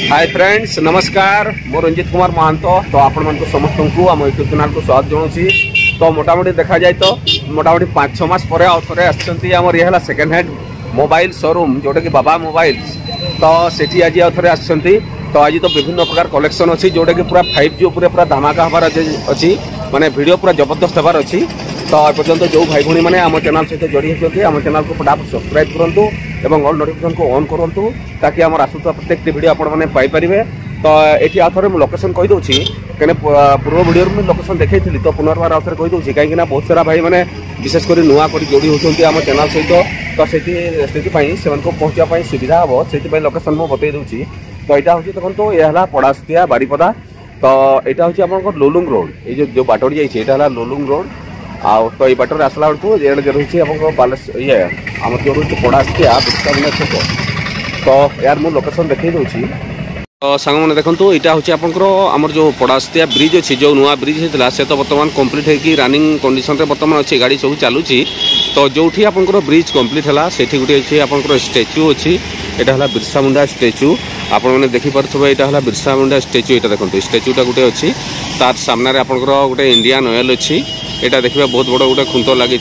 Hi friends नमस्कार मो रंजित कुमार महांत तो आपण मन समस्त को आम यूट्यूब चैनल को स्वागत जनाऊँगी। तो मोटामोटी देखा जाए तो मोटामोटी 5-6 मास पर आउे आसछंती आमर ये सेकेंड हैंड मोबाइल शोरूम जोटा कि बाबा मोबाइल्स। तो सेठी आज आउे आसछंती। तो आज तो विभिन्न प्रकार कलेक्शन अच्छी जोटा कि पूरा 5G उपर पूरा धमाका हबार अच्छी माने वीडियो पूरा जबरदस्त हबार अच्छी। तो एपर्तंत जो भाई भौणी मैंने आम चैनल सहित जोड़ी होती आम चैनल को फटाफट सब्सक्राइब करूँ और ऑल नोटिफिकेशन को ऑन करूँ ताकि आम आसुवा प्रत्येक वीडियो आपने पाइपर। तो ये आउ थे लोकेशन कहीदे कहीं पूर्व वीडियो में लोकेशन देखी तो पुनर्बार आउ थे कहीदे कहीं बहुत सारा भाई मैंने विशेषकर नुआ कर जोड़ी होती आम चैनल सहित। तो से पहुँचापी सुविधा हम से लोकेशन मुझे बतई दूसरी। तो यहाँ हूँ देखो यह पड़ास्तिया बारीपदा। तो यहाँ हूँ आप लोलुंग रोड ये जो बाटर जाइए लोलुंग रोड आउ। तो ये बाटर आसला बेलू ये रही आप ये आम जो रही पड़ास्तिया छक। तो यार मुझे लोकेशन देखी दूसरी। तो सांग मैंने देखो यहाँ हूँ आपंकर आमर जो पड़ास्तिया ब्रिज अच्छी जो नुआ ब्रिज होता से तो बर्तमान कम्प्लीट होगी रनिंग कंडीशन रे बर्तमान अच्छी गाड़ी सब चलुची। तो जो आपंकर ब्रिज कम्प्लीट है से गोटे अच्छी आपंकर स्टैच्यू अच्छी यहाँ है बिरसा मुंडा स्टैच्यू। आप देखिपे यहाँ है बिरसा मुंडा स्टैच्यू। यहाँ देखो स्टैच्यूटा गोटे अच्छी तार सामने आपंकर गोटे इंडियन ऑयल अच्छी। यहाँ देखिए बहुत बड़ गोटे खुंट लगी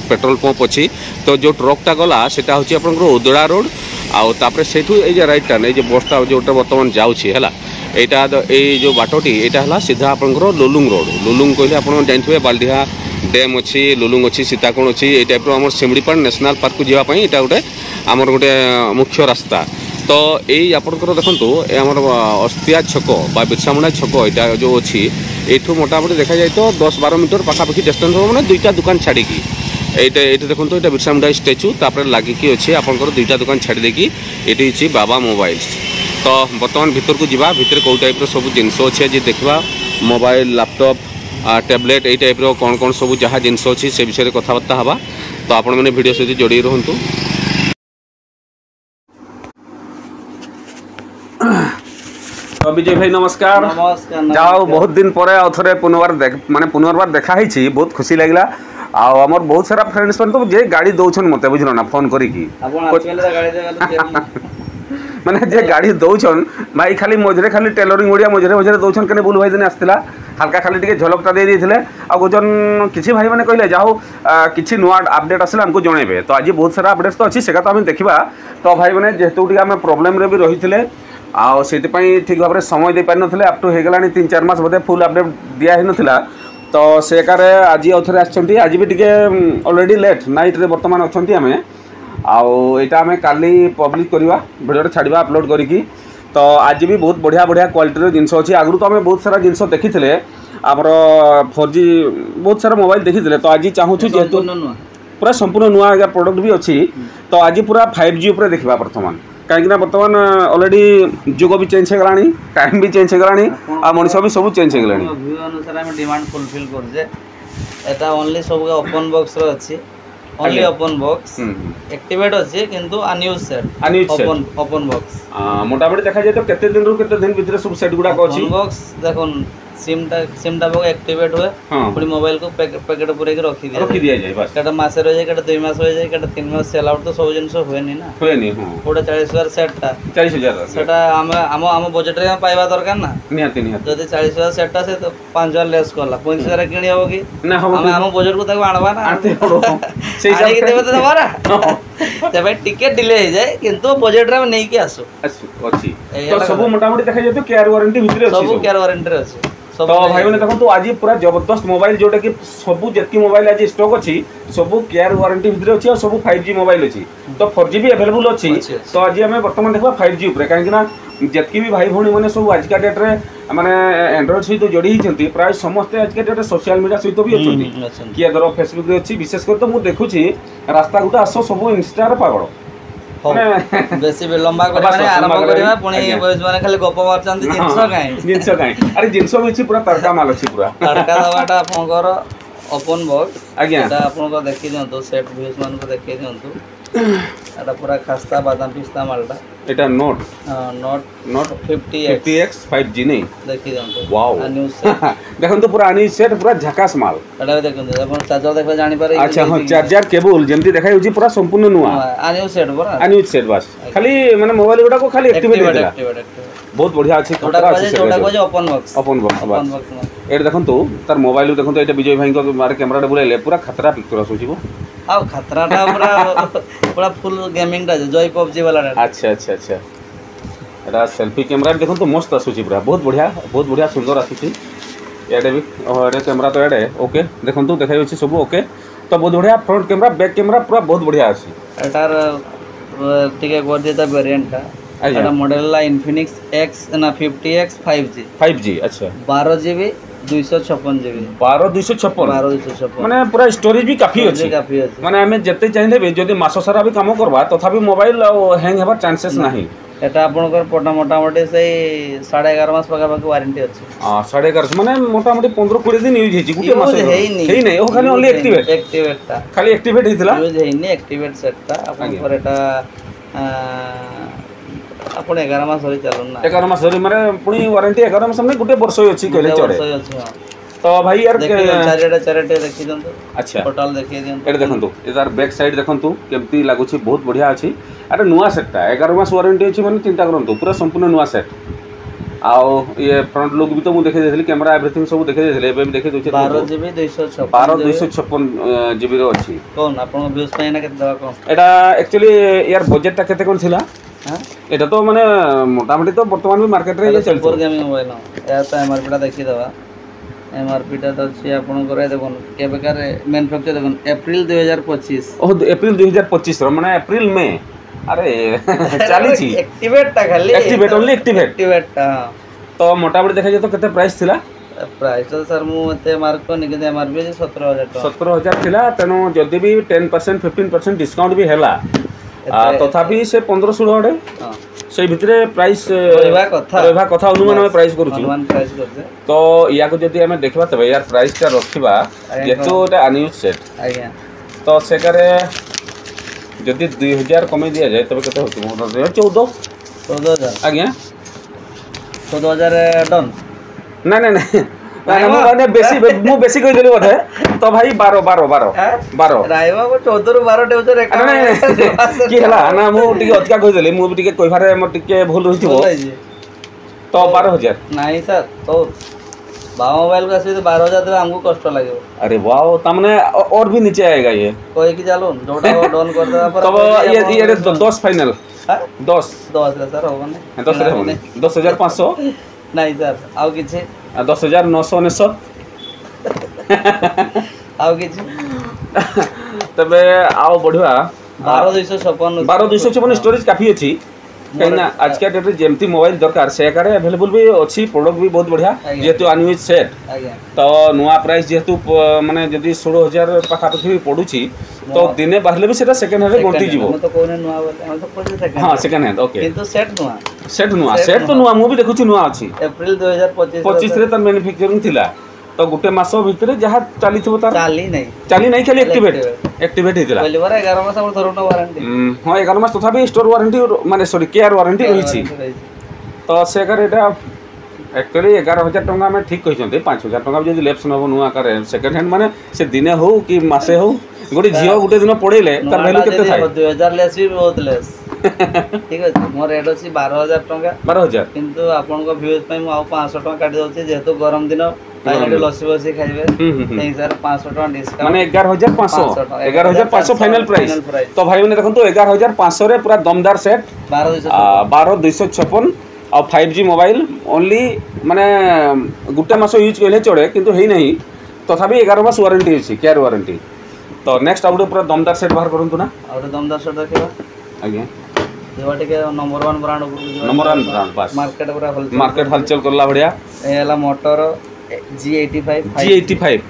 पेट्रोल पंप अच्छी। तो जो ट्रकटा गला से हूँ उदड़ा रोड आउे से रईट टार्न ये बसटा जो बर्तमान जाऊँगी है यहाँ ये जो बाटटी यहाँ है सीधा आपंकर लोलुंग रोड। लोलुंग कहले आप जानते बाल्डिहा डैम अच्छी लुलुंग अच्छी सीताकोण अच्छी ये टाइप आम शिमड़ीपाड़ नेशनल पार्क को जावाई यहाँ गोटे आमर गोटे मुख्य रास्ता। तो यही आपंकर देखो आमर अस्तिया छक बा बिरसामुंडा छक यहाँ जो अच्छी यू मोटामोटी देखा जाए तो 10-12 मीटर पाखापाखि डिस्टेंस मैंने 2टा दुकान छाड़ी ये देखो यहाँ बिरसामुंडा स्टैच्यू तापर लगिकी अच्छी आपंकर 2टा दुकान छाड़ी ये अच्छी बाबा मोबाइल्स। तो बर्तमान भितर को जावा भितर कौ टाइप सब जिनस अच्छे जी देखा मोबाइल लैपटॉप टैबलेट ये टाइप कौन कौन सब जहाँ जिनस अच्छी से विषय कथबार्ता हवा। तो आपण मैंने वीडियो सहित जोड़ी रुहतु। तो विजय भाई नमस्कार। जाओ बहुत दिन पर आउ थे पुनर्बार देखा ही बहुत खुशी लगे। आमर बहुत सारा फ्रेंड्स तो जे गाड़ी दौन मत बुझल ना फोन करी माने जे गाड़ी दौन भाई खाली मझे खाली टेलरिंग ओडिया मझे मझे दौन कने बुल भाई दिन आसला हल्का खाली टे झलकटा दे देते आजन किसी भाई मैंने कहले जाओ किसी नुआ अपडेट आसले आमको जनइबे। तो आज बहुत सारा अपडेट्स तो अच्छी से तो आम देखा। तो भाई मैंने जेहेतु टी आम प्रोब्लेम रे भी रही थे से ठीक भाव में समय दे पारि नथिले अप टू हो गलानी 3-4 मास बोधे फुल अपडेट दिया ही नथिला। तो से कार आज आउ थे आछंती आज भी टिके ऑलरेडी लेट नाइट रे वर्तमान अछंती आमे आउटा आम काली पब्लिक करवा भिडियो छाड़ा अपलोड करी। तो आज भी बहुत बढ़िया बढ़िया क्वालिटी जिनस अच्छी। आगु तो आम बहुत सारा जिनस देखी आमर 4G बहुत सारा मोबाइल देखी। तो आज चाहूँ जेहेतु पूरा संपूर्ण नुआ प्रोडक्ट भी अच्छी। तो आज पूरा 5G उपर देखा बर्तमान कहीं बर्तमान ऑलरेडी जुग भी चेंज हो गलानी टाइम भी चेंज हो गलानी आ मनुष्य भी सब चेंज हो गलानी। व्यू अनुसार हम डिमांड फुलफिल करजे। एटा ओनली सब ओपन बॉक्स रो अछि ओनली ओपन बॉक्स एक्टिवेट अछि किंतु अनयूज सेट ओपन बॉक्स मोटामोटी देखा जाए तो केते दिन रु केते दिन भीतर सब सेट गुडा को अछि। ओपन बॉक्स देखोन सिमटा बग एक्टिवेट हुए पुरी मोबाइल को पैकेट पूरे के रखी दिया जाए बस केटा मास रह जाए केटा 2 मास हो जाए केटा 3 मास सेल आउट तो सब जिंस होएनी ना होएनी। हां पूरा 40,000 सेटटा 40,000 सेटा हम बजट रे पाइबा दरकार ना निहाती जदी 40,000 सेटटा से तो 5,000 लेस करला 35,000 किणी हो कि ना हम बजट को ताको आनबा ना आते से हिसाब के देबे तो हमारा ते भाई टिकट डिले हो जाए किंतु बजट रे हम नहीं के आसो अछि। तो सब मोटामोटी देखा जाए तो केयर वारंटी भितरे अछि सब केयर वारंटी रे अछि। तो भाई मैंने देखो आज पूरा जबरदस्त मोबाइल जोटा कि सबू जी मोबाइल आज स्टॉक अच्छी सबू केयर वारंटी भितर अच्छी और सब 5G मोबाइल अच्छी। तो 4G भी अवेलेबल अच्छी। तो आज आम बर्तमान देखा 5G उपर कहीं जितकी भी भाई भौणी मैंने सब आजिका डेट में माने एंड्रॉइड सहित जोड़ी होती प्राय समस्ते आजिका डेट सोशल मीडिया सहित भी अच्छा किए धर फेसबुक अच्छी विशेष कर तो मुझे देखुची रास्ता गुटा आस सब इंस्टार पागल बेसी लंबा माने आरंभ करबा पुणी बॉयज माने खाली गप मारचंती जिंस काई अरे जिंस भी पूरा तड़का माल अछि पूरा तड़का दवाटा आपनकर ओपन बॉक्स आज्ञा एटा आपनको देखि दियंतो सेट व्यूज मान को देखि दियंतो एटा पूरा खस्ता बादाम पिस्ता मालटा एटा नोट नोट 50x 5G नहीं देखि दियंतो वाओ अन्यू सेट देखन तो पूरा अन्यू सेट पूरा झकास माल एटा देखन अपन चार्जर देखबा जानि पारे। अच्छा हां चार्जर केबल जेंति देखाइ होची पूरा संपूर्ण नुआ अन्यू सेट बरा अन्यू सेट बस खाली माने मोबाइल गुडा को खाली एक्टिवेट बहुत बढ़िया अछि खतरा अछि जोटा को ओपन बॉक्स एड देखंतु तार मोबाइल देखंतु एटा विजय भाई को मारे कैमरा रे बुलाइले पूरा खतरा पिक्चर आसुचिबो आ खतराटा पूरा फुल गेमिंग टा जय पबजी वाला। अच्छा अच्छा अच्छा एटा सेल्फी कैमरा देखंतु मस्त आसुची पूरा बहुत बढ़िया सुंदर आसुची एडे भी एडे कैमरा तो एडे ओके देखंतु देखाइ अछि सब ओके तो बहुत बढ़िया फ्रंट कैमरा बैक कैमरा पूरा बहुत बढ़िया अछि एटार टिके कर देता वेरिएंट टा एटा मॉडल ला इन्फिनिक्स X ना 50X 5G अच्छा 12GB 256GB 12 माने पूरा स्टोरेज भी काफी अछि माने हमें जते चाहिए जदि मास सारा भी काम करबा तथापि मोबाइल हैंग हेबार चांसेस नाही एटा आपनकर मोटामोटी से 11.5 मास पका पका वारंटी अछि 11.5 माने मोटामोटी 15-20 दिन यूज हेछि गुटे मास हेई नै ओ खाली ओनली एक्टिवेट ता खाली एक्टिवेट हेतिला यूज हेइनी एक्टिवेट सेट ता आपनकर एटा आपण 11 मास होई चलन ना 11 मास होई माने पुनी वारंटी 11 मास में गुटे वर्ष होई अछि कहले चढ़े तो भाई यार चारटे देखि दंतु अच्छा टोटल देखि दियंतु एटा देखंतु एदार बैक साइड देखंतु केमती लागुछि बहुत बढ़िया अछि अरे नुआ सेटटा 11 मास वारंटी अछि माने चिंता करंतु पूरा संपूर्ण नुआ सेट आओ ये फ्रंट लुक भी तो मु देखे देथली कैमरा एवरीथिंग सब देखे देथले एबे देखे दोछि 12GB 256 GB रो अछि कोन आपन व्यूज पे ना केते दवा कोन एटा एक्चुअली यार बजट ता केते कोन थिला हां एटा तो माने मोटामोटी तो वर्तमान में मार्केट रे ये चल सुपर गेमिंग मोबाइल या तो एमआरपी टा देखि दवा एमआरपी टा तो छी आपन करे देखोन के बेकार मैन्युफैक्चर देखोन अप्रैल 2025 ओ अप्रैल 2025 रो माने अप्रैल में अरे चाली छी एक्टिवेट ता खाली एक्टिवेट ओनली एक्टिवेट ता तो मोटामोटी देखा जाय तो केते प्राइस थिला प्राइस तो सर मु एते मार्क को निके एमआरपी 17000 थिला तनो जदी भी 10% 15% डिस्काउंट भी हैला तथापि से 15-16 अडे से भितरे प्राइस रहबा कथा अनुमान में प्राइस करू तो या को जदी हमें देखबा तबे यार प्राइस ता रखिबा जेतो एटा अनयूज सेट आज्ञा तो से करे जदी 2000 कमे दिया जाए तबे कते होतु 14000 आज्ञा 14000 डन ना ना ना ना माने बेसी कहि देली बोधे तो भाई 12 रायवा को 14 रु 12 टेउचर एक की हला ना मु टिके अतका कहि देली मु भी टिके कहिबारे म टिके भूल रहिथिबो तो 12000 नहीं सर तो बाव मोबाइल का से 12000 तो हमको कष्ट लागेगा अरे वाओ तमने और भी नीचे आएगा ये कोई की चालो जोटा डाउन कर देबा पर तब ये 10 फाइनल 10 सर होगा नहीं 10 रे 10500 नहीं सर आउ किछि 10999 आउ किछि तबे आओ बढ़िया 12256 स्टोरेज काफी अछि कहीं आज के डेट जेमती मोबाइल दरकार से आकार अवेलेबल भी अच्छी प्रोडक्ट भी बहुत बढ़िया जेहेतु अनयूज सेट तो नुआ प्राइस जेहेतु माने जदी 16000 पाखापाखि भी पड़ुची तो दिने बाहले भी सेटा सेकंड हैंड गंटी जीवो तो कोने नुआ बोले हम तो कोने सेकंड हां सेकंड हैंड ओके किंतु सेट तो नुआ मु भी देखुची नुआ अछि अप्रैल 2025 रे त मैन्युफैक्चरिंग थिला तो गुटे मास भितरे जहा चाली थबो तार चाली नहीं खाली एक्टिवेट हेतिला पहले बार 11 मास हमर धरना वारंटी हां 11 मास तथापि स्टोर वारंटी माने सॉरी केयर वारंटी रहिछि तो से कर एटा एक्चुअली 11000 टंका में ठीक कहिसंते 5000 टंका जदी लेप्स नबो नुआ करे सेकंड हैंड माने से दिने हो कि मासे हो गोटे जियो गुटे दिन पड़ेले तार वैल्यू केते थाय 2000 लेस भी बहुत लेस ठीक है मोर रेट अछि 12000 टंका 12000 किंतु आपन को व्यूज पे मु आ 500 टंका काटी दोछि जेहेतु गरम दिन आइले लस्सी बसी खाइबे नहीं सर 500 टंका डिस्काउंट माने 11500 फाइनल प्राइस तो भाई माने देखंतु 11500 रे पूरा दमदार सेट 12256 और 5G मोबाइल ओनली माने गुटे मास यूज कइले चढ़े किंतु हेई नहीं तथापि 11 मास वारंटी अछि केयर वारंटी तो नेक्स्ट आउट पूरा दमदार सेट बाहर करंतु ना और दमदार सेट देखिबा आज्ञा जेवा के नंबर 1 ब्रांड नंबर 1 ब्रांड पास मार्केट हलचल करला बढ़िया एला मोटर G85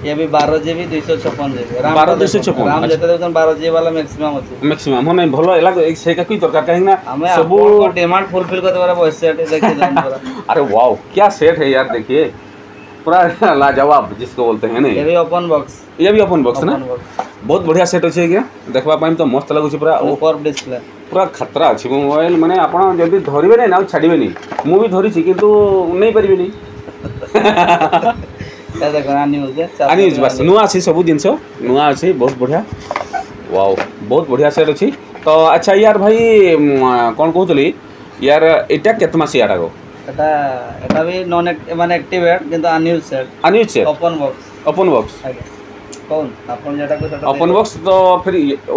ये भी 12GB 256GB RAM 256 RAM जते देखन 12GB वाला मैक्सिमम हो नहीं भलो एला सेका की दरकार कहीं ना सब डिमांड फुलफिल करते वाला वॉइस सेट देखिए पूरा अरे वाओ क्या सेट है यार देखिए पूरा लाजवाब जिसको बोलते हैं ना ये भी ओपन बॉक्स ना बहुत बढ़िया सेट अछि क्या देखबा पाइम तो मस्त लागु छी पूरा ऊपर डिस्प्ले पूरा खतरा अछि मोबाइल माने आपण जदी धरिबे नै ना छाडिबे नै मु भी धरि छी किंतु नै परिबे नै अनयूज बस नुआ अछि सब जिंस नुआ अछि बहुत बढ़िया वाओ बहुत बढ़िया सेट अछि तो अच्छा यार भाई कोन कहतली यार एटा केत मास यार आगो এটা भी नॉन माने एक्टिवेट किंतु अनयूज सेट ओपन बॉक्स कौन अपन जेटा को सेटा ओपन बॉक्स तो फिर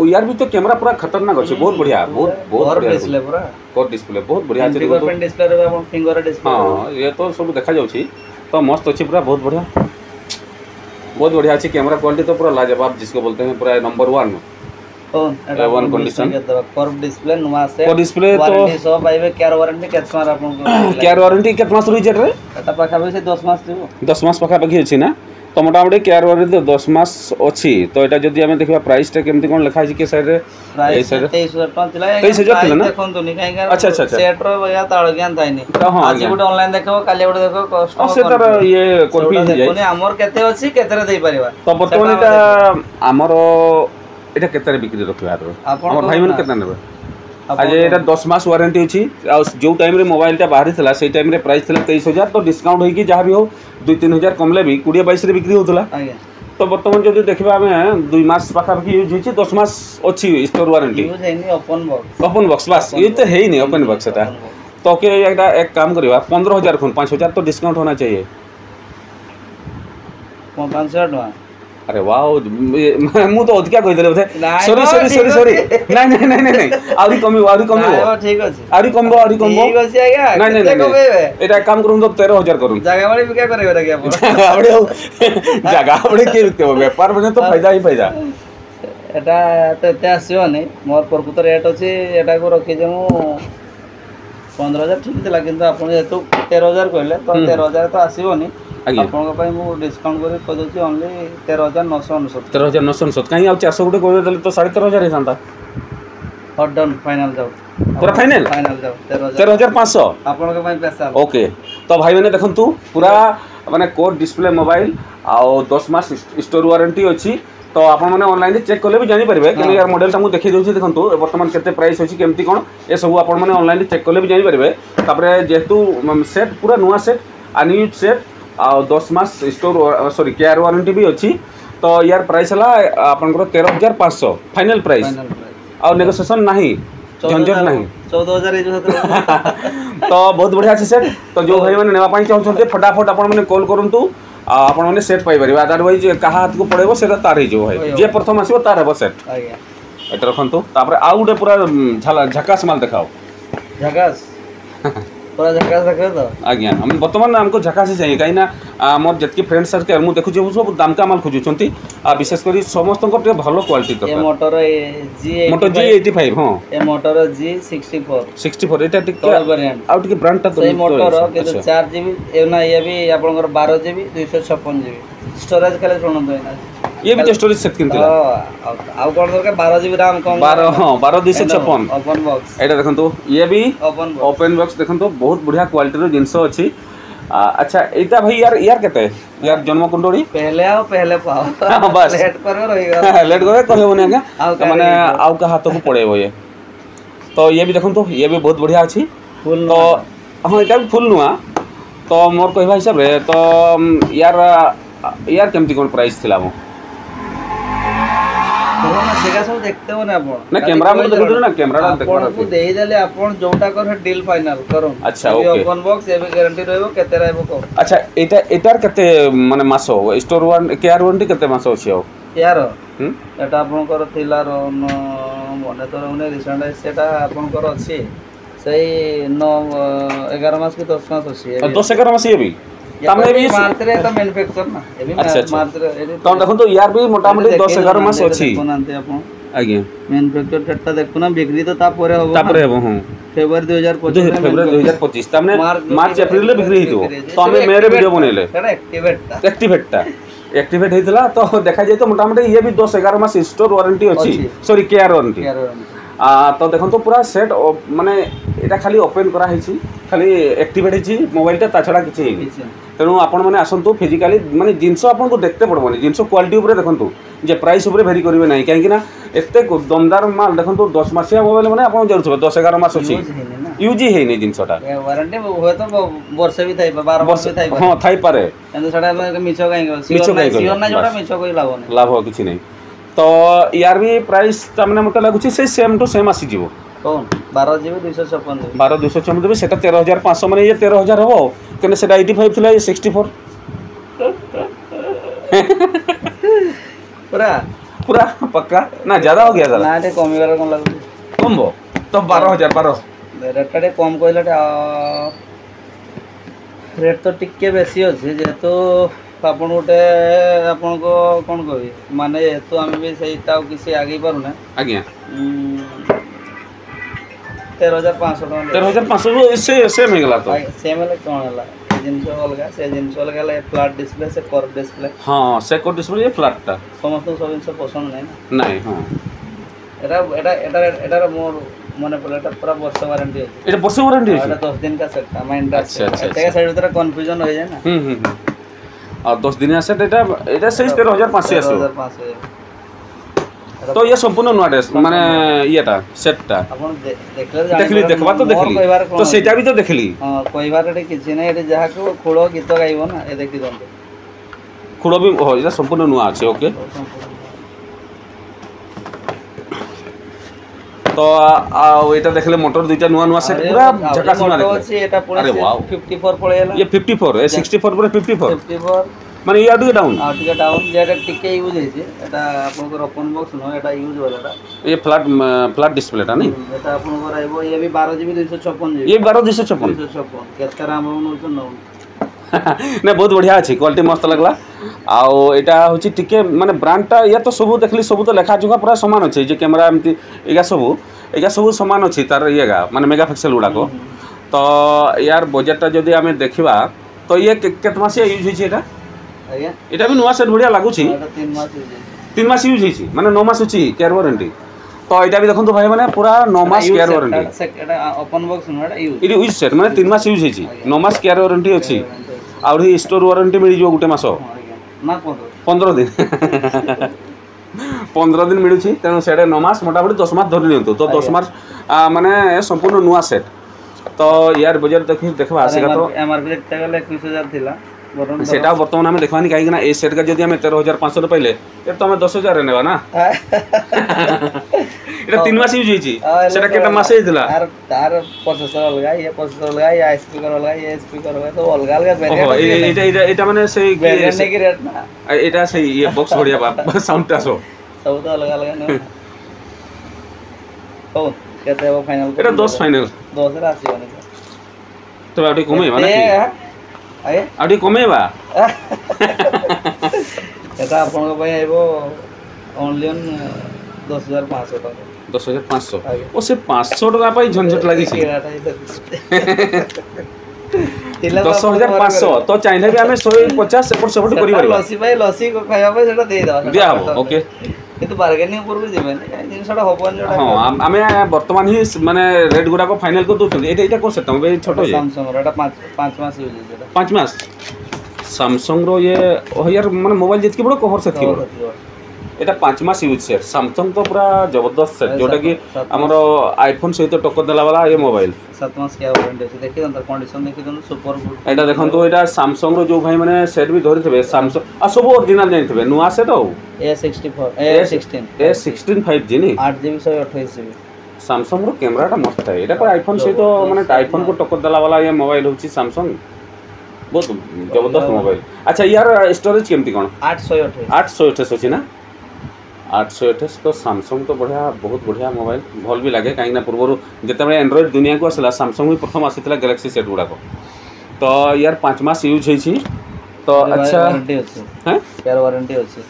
यार भी तो कैमरा पूरा खतरनाक अच्छे बहुत बढ़िया बहुत बढ़िया डिस्प्ले पूरा कोर डिस्प्ले बहुत बढ़िया अच्छे फिंगरप्रिंट डिस्प्ले रे अपन फिंगर डिस्प्ले हां ये तो सब देखा जाउछी तो मस्त अच्छी पूरा बहुत बढ़िया अच्छी कैमरा क्वालिटी तो पूरा लाजवाब जिसको बोलते हैं पूरा नंबर 1 कौन वन कंडीशन कर्व डिस्प्ले नुवा से को डिस्प्ले तो वारंटी सो पाइबे केयर वारंटी केत मार आपन को केयर वारंटी केत मास रही रे एटा पाखा से 10 मास दिबो 10 मास पाखा पाखी अछि ना तो मोटामोटी केयर वारंटी 10 मास अछि तो एटा जदी हमें देखबा प्राइस टा केमती कोन लिखा अछि के साइड रे प्राइस 23000 टका थिला 23000 थिला ना देखन तो नि काई का अच्छा सेट रो या ताळ ज्ञान थाइनी आज गुड ऑनलाइन देखो काले गुड देखो कस्टमर से तर ये कन्फ्यूज हो जाय कोने हमर केते अछि केते रे देई परिबा तो बर्तमान एटा हमर एटा केते रे बिक्री रखबा हमर भाई मन केते नेबे आज एटा 10 मास वारंटी अछि आ जो टाइम रे मोबाइल टा बाहरी थिला से टाइम रे प्राइस थिला 23000 तो डिस्काउंट होई कि जहां भी हो 2-3000 कमले भी 20-22 रे बिक्री होतला आज्ञा तो बर्तमान जदी देखबा हमें 2 मास पाखा पाखी यूज होछि 10 मास अछि स्टोर वारंटी यूज हैनी ओपन बॉक्स बस ये तो है ही नहीं ओपन बॉक्स एटा तो के एक काम करिवा 15000 खुन 5000 तो डिस्काउंट होना चाहिए 5000 अरे वाह मु तो अधिका कहि देले बोथे सॉरी नहीं आउरी कमी ठीक अछि आउरी कमबो ठीक अछि आज्ञा नहीं एटा काम करूं तो 13000 करूं जगह वाली बिका करे रे अपन जगह बड़े के बिकते व्यापार बने तो फायदा ही फायदा एटा तो एते आसीओ नै मोर प्रकृत रेट अछि एटा को रखि जेमु 15000 ठीक थिला किंतु आपण जेतु 13000 कहले तो 13000 तो आसीओ नै आपन को पई मु डिस्काउंट करि क दोछि ओनली 13999 कहीं आ 400 गुटे कोइ देले तो 13500 हेसांता हॉट डाउन फाइनल जाऊ पूरा फाइनल जाऊ 13500 आपन को पई पैसा ओके तो भाई माने देखंतु पूरा माने कोर डिस्प्ले मोबाइल आ 10 मास स्टोर वारंटी अछि तो आपण माने ऑनलाइन चेक करले भी जानि परबे कि यार मॉडल ता मु देखि दोछि देखंतु वर्तमान केते प्राइस अछि केमती कोन ए सब आपण माने ऑनलाइन चेक करले भी जानि परबे तापरे जेतु सेट पूरा नुवा सेट अनयूज सेट आ 10 मास स्टोर सॉरी केयर वारंटी भी अछि तो यार प्राइस हला आपनकर 13500 फाइनल प्राइस आ नेगोशिएशन नाही झंझट नाही 14000 तो बहुत बढ़िया अछि सेट तो जो भाई माने नेवा पाई चाहछन्ते फटाफट आपण माने कॉल करंतु आपण माने सेट पाई परिबा अदरवाइज कहा हाथ को पड़ेबो सेटा तार ही जो भाई जे प्रथम आसीबो तार हेबो सेट आज्ञा एटा रखंतु तापर आ गुटे पूरा झकास माल देखाओ झकास पूरा झकास रखे तो आज्ञा हम वर्तमान हमको झकास ही चाहिए कहीं ना मोर जतकी फ्रेंड सर्कल मु देखु जे सब दाम का माल खोजुचंती आ विशेष करी समस्त को टे भलो क्वालिटी तो ये मोटर G85 हां ये मोटर G64 एटा टिके वेरिएंट आ टिके ब्रांड ता तो सही मोटर के 4GB एना ये भी आपनकर 12GB 256GB स्टोरेज खाली सुन दो ना ये भी तो स्टोरेज सेट किनतिला आ कोन दरकार 12GB RAM कम 12 हां 12256 ओपन बॉक्स एटा देखंतु ये भी ओपन बॉक्स देखंतु बहुत बढ़िया क्वालिटी रो जिंस अछि अच्छा एटा भाई यार केते यार जन्म कुंडली पहले आओ पहले पाओ बस लेट पर रहिगा लेट करे कहबो ने माने आउ का हाथ को पड़ेबो ये तो ये भी देखंतु ये भी बहुत बढ़िया अछि फुल तो हां एटा भी फुल नुआ तो मोर कहबा हिसाब रे तो यार केमती कोन प्राइस थिला मो कोरोना सेगा सब देखते हो ना आपण ना कैमरा में देखु ना कैमरा देखो आपन देई देले आपण जोटा कर डील फाइनल करो अच्छा ओके ओपन बॉक्स ए भी गारंटी रहबो केते रहबो को अच्छा एटार केते माने मासो स्टोर वन केयर वारंटी केते मासो अछि हो यार एटा आपण कर थिला रो मने तो रहने रिसेंट सेटा आपण कर अछि सही 9 11 मास के 10 मास अछि 10-11 मास ये भी तामने भी मार्च रे तो मैन्युफैक्चर ना ए भी मार्च रे तो देखो तो यार भी मोटामोटी 10-11 मास अछि कोनंते आपण आगे मैन्युफैक्चर डेटा देखु ना बिक्री तो तापरे होबो हां फरवरी 2025 तामने मार्च अप्रैल रे बिक्री हितो तो हमें मेरे वीडियो बनेले एक्टिवेट हेतला तो देखा जाय तो मोटामोटी ये भी 10-11 मास स्टोर वारंटी अछि सॉरी केयर वारंटी तो देखो तो पूरा सेट माने एटा खाली ओपन करा हिची खाली एक्टिवेट हिची मोबाइल ता छडा किछि हेनी तेणु आपण माने आसंतु फिजिकली माने जिंस आपन को देखते पड़बोनी जिंस क्वालिटी ऊपर देखंतु जे प्राइस ऊपर भेरी करिवे नाही काहे कि ना एते दमदार माल देखंतु 10 मासिया मोबाइल माने आपण जरूर 10-11 मास अछि यूज ही हेनी जिंसटा वारंटी होय तो वर्ष भी थाई 12 वर्ष भी थाई हां थाई पारे एंड छडा मिछो काई सियोर ना जोटा मिछो कोई लाभ नहीं लाभ किछि नहीं तो यार भी प्राइस तमने मते लागुछि से सेम टू सेम आसी जीवो कौन 12 GB 256 GB 12 256 देबे सेटा 13500 माने ये 13000 हबो कने सेटा 85 थिला ये 64 पूरा पूरा पक्का ना ज्यादा हो गया दादा ना कम बार कौन लागु कम बो तो 12000 12 रेट टा कम कहला रेट तो टिके बेसी अच्छे जेहेतु आपन गोटे आपन को कौन कहि माने तो हम भी सहीटा किसी आगे पारुना आज्ञा 13500 13500 से सेम हो गला तो सेम है कोन हला जिनसो अलगा से जिनसो अलगा ले फ्लैट डिस्प्ले से कर्व डिस्प्ले हां से कर्व डिस्प्ले ये फ्लैट ता समस्त सब जिनसो पसंद नहीं ना नहीं हां एटा मोर मने पड़े एटा पूरा वर्ष वारंटी है एटा वर्ष वारंटी है एटा 10 दिन का सेट था माइंड अच्छा एटा साइड भीतर कंफ्यूजन हो जाए ना और 10 दिन सेट एटा सही 13500 आसो 13500 तो ये संपूर्ण नुआ ड्रेस माने येटा सेटटा अपन देखली देखबा तो देखली तो सेटा भी तो देखली हां कोई बार एटा किछि नै एटा जहा को खोड़ो गीत गाइबो ना ए देखि दंते खोड़ो भी हो ये संपूर्ण नुआ আছে ओके तो एटा देखले मोटर दुईटा नुआ नुआ सेट पूरा झकास नुआ देखले एटा पूरा 54 पळेला ये 54 ए 64 पर 54 माने ये आटू डाउन जेटा टिके यूज है एटा आपन को ओपन बॉक्स न एटा यूज वालाटा ये फ्लैट डिस्प्ले टा नहीं एटा आपन को रहबो ये भी 12 GB 256 GB ये 12 256 केतना राम नो तो न ने बहुत बढ़िया अछि क्वालिटी मस्त लगला आउ एटा होची टिके माने ब्रांड टा या तो सब देखली सब तो लेखा जोखा पूरा समान अछि जे कैमरा एमती एगा सब समान अछि तार येगा माने मेगापिक्सल गुडा को तो यार बजट टा जदी हमें देखिबा तो ये केत मास यूज होची एटा आया एटा भी नुवा सेट बढ़िया लागुची एटा 3 मास यूज होची माने 9 मास होची केयर वारंटी तो एटा भी देखंतु भाई माने पूरा 9 मास केयर वारंटी एटा ओपन बॉक्स न एटा यूज सेट माने 3 मास यूज होची 9 मास केयर वारंटी अछि आउरी स्टोर वारंटी मिल जो गुटे मास ना 15 दिन 15 दिन मिलुची तेनु सेडे 9 मास मोटामोटी 10 मास धरि लियंतु तो 10 मास माने संपूर्ण नुआ सेट तो यार बजट देखबा आसेगा तो एमआरपी देखते गले 21000 थिला सेटा वर्तमान हमें देखवानी काई ना ए सेट का जदी हमें 13500 पहिले ए तो हमें 10000 रे नेबा ना एटा 3 मास यूज होईची सेटा केटा मास हेतला तार प्रोसेसर अलगा ये प्रोसेसर अलगा ये स्पीकर अलगा ये स्पीकर अलगा तो अलगा अलगा वेरिएंट एटा माने से वेरिएंट की रेट ना एटा से ये बॉक्स बढ़िया बा साउंड टा सो सब तो अलग अलग ना ओ कहते हैं वो फाइनल एटा 10 फाइनल 10 रे आसी बने तो आटी कमे माने आए आटी कमेबा एटा आपन को पय आइबो ओनली ऑन 10500 टका 10500 ओ से 500 टका पई झंझट लागि छी 10500 तो चाइले भी हमें 150 सेपट करी बारी लसी भाई लसी को खाया पे सेटा दे दवा दिया हो ओके किंतु बार्गेनिंग ऊपर भी जेबे जिनसटा होबन जोटा हां हमें वर्तमान ही माने रेट गुडा को फाइनल को दोत एटा को सेट हम छोटो je सैमसंग एटा 5 मास यूज है एटा 5 मास सैमसंग रो ये यार माने मोबाइल जितकी बड़ो कवर से थी एटा 5 मास यूज सेट सैमसंग तो पूरा जबरदस्त सेट जोटा कि हमरो आईफोन सहित टक्कर देला वाला ये मोबाइल 7 मास के वारंटी है देखि अंदर कंडीशन देखि दन सुपर गुड एटा देखन तो एटा सैमसंग रो जो भाई माने सेट भी धरि थबे सैमसंग आ सब ओरिजिनल जानि थबे नुवा सेट हो A16 5G नी 8GB 128GB सैमसंग रो कैमरा टा मस्त है एटा पर आईफोन सहित माने आईफोन को टक्कर देला वाला ये मोबाइल होची सैमसंग बहुत जबरदस्त मोबाइल अच्छा यार स्टोरेज केमती कोन 828 अछि ना 828 तो सैमसंग तो बढ़िया बहुत बढ़िया मोबाइल भल भी लगे कहीं पूर्व जिते एंड्रॉइड दुनिया को आसला सैमसंग भी प्रथम आसीला गैलेक्सी सेट गुड़ाक तो यार 5 मास यूज होई तो अच्छा वारंटी अछि हैं केयर वारंटी अछि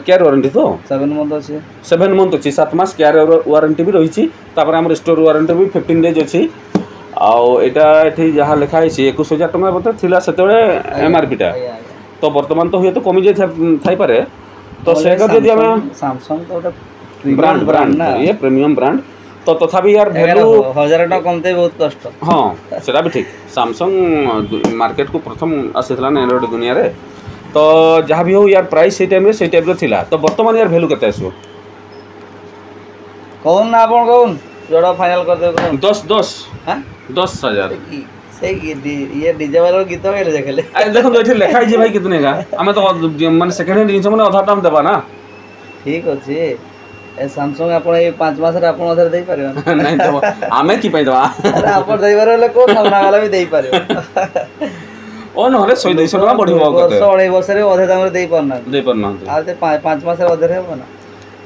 केयर वारंटी तो 7 मंथ अछि 7 मंथ अछि 7 मास केयर वारंटी भी रही तापर हमर स्टोर वारंटी भी 15 डेज अछि आ एटा एठी जहा लिखा है 21000 टका बता थिला सेतबे एमआरपी टा तो वर्तमान तो हुए तो कमी जे थाई पारे तो सेगा यदि हमें सैमसंग तो ब्रांड ना ये प्रीमियम ब्रांड तो तथापि यार वैल्यू 1000 टका कमते बहुत कष्ट हां सेटा भी ठीक सैमसंग मार्केट को प्रथम आसीथला एंड्रॉइड दुनिया रे तो जहाँ भी हो यार प्राइस से टाइम रो थिला तो वर्तमान यार वैल्यू केते आसो कौन ना आपण कौन जोड़ा फाइनल कर दे 10 हां 10000 सही ये डीजे वाला गीत गाइले देखले देखो तो एठी लिखा है जे भाई कितने का हमें तो माने सेकंड हैंड जिंस माने आधा दाम देबा ना ठीक अछि ए सैमसंग आपण ए 5 मास रे आपण अधर देई परियो नहीं तो आमे की पई दवा अरे आपण देई परले को सामना वाला भी देई परियो ओ नहले 100 200 टका बढ़िबो कते 2.5 वर्ष रे अधे दाम रे देई परना आ ते 5 मास रे अधे हेबो ना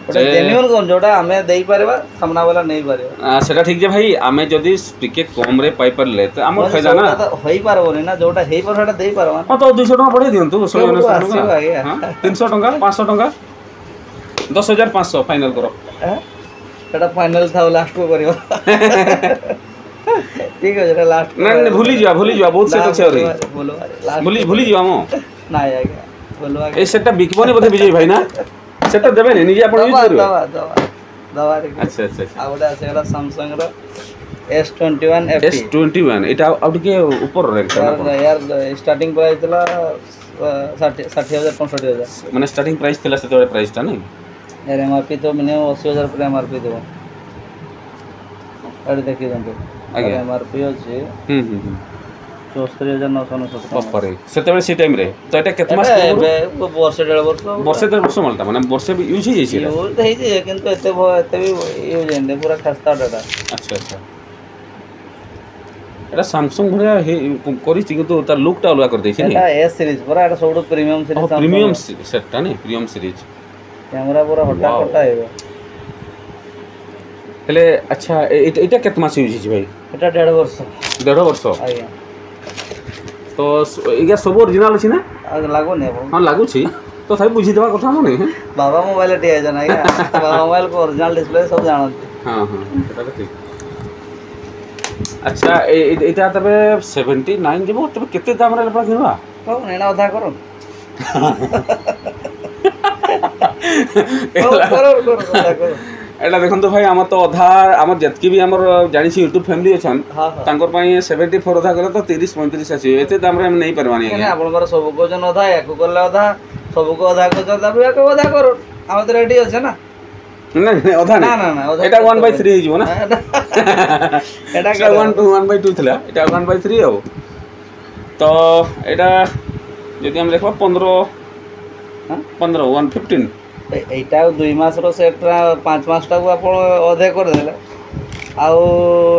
ओटा जेन्युइन कोन जोटा आमे देई परबा सामना वाला नहीं परियो सेटा ठीक जे भाई आमे जदी टिके कम रे पाई परले त हमर फायदा ना होई पारबोनी ना जोटा हेई पर सेटा देई परबा हां तो 200 टका बढ़ाई दियंतु 100 टका 300 टका 500 टका 10500 फाइनल करो सेटा फाइनल था लास्ट को करियो ठीक है जेटा लास्ट नहीं भूली जा बहुत सेट अछि और बोलो भूली जा मो नहीं आगे बोलो ए सेटा बिकबोनी बोधे विजय भाई ना सेटा देबे नहीं निजे आपण यूज करियो दवा अच्छा आउडा सेला सैमसंग रो S21 FT S21 एटा आउट के ऊपर रैंक था यार स्टार्टिंग प्राइस थला 60000 65000 माने स्टार्टिंग प्राइस थला से प्राइस ता नहीं यार एमआरपी तो मिनिमम 80000 पर एमआरपी देबो अरे देखि दंतो आगे एमआरपी अछि 74999 ऑफर है सेते से टाइम रे तो एटा केत मास वर्ष 1.5 वर्ष मलता माने वर्ष भी यूज ही छै यूज है जे किंतु एते भी यूज है पूरा खस्ता डाटा अच्छा एटा सैमसंग भरिया हे करि छि किंतु तार लुक टा अलग कर दै छै एटा एस सीरीज पूरा एटा सबटो प्रीमियम सीरीज प्रीमियम सेट टा नहीं प्रीमियम सीरीज कैमरा पूरा हटा है हेले अच्छा एटा केत मास यूज छै भाई एटा 1.5 वर्ष आया तो इगा सब ओरिजिनल अछि ना लागो ने हां लागु छी तो थाई बुझी देबा कथा मने बाबा मोबाइल टे आइ जना बाबा मोबाइल को ओरिजिनल डिस्प्ले सब जानत हां सेटा ठीक अच्छा एटा तबे 79 जेबो तबे केते दाम रे लपा किनवा तो नेना आधा करो करो एटा देखन तो भाई हमर तो अधा हमर जतकी भी हमर जानि छी YouTube फैमिली अछन तांकर पई 74 अधा करे तो 30 35 आसी एते दाम रे हम नहीं परवानी है आपण बार सब को जन अधा याको करला अधा सब को अधा को तब याको अधा करो हम तो रेडी अछि ना नहीं अधा ना एटा 1/3 ही जीवो ना एटा 1/2 थिला एटा 1/3 हो तो एटा यदि हम देखबा 15 115 एटा 2 मास रो सेट 5 मास टा को आपण अधे कर देला आउ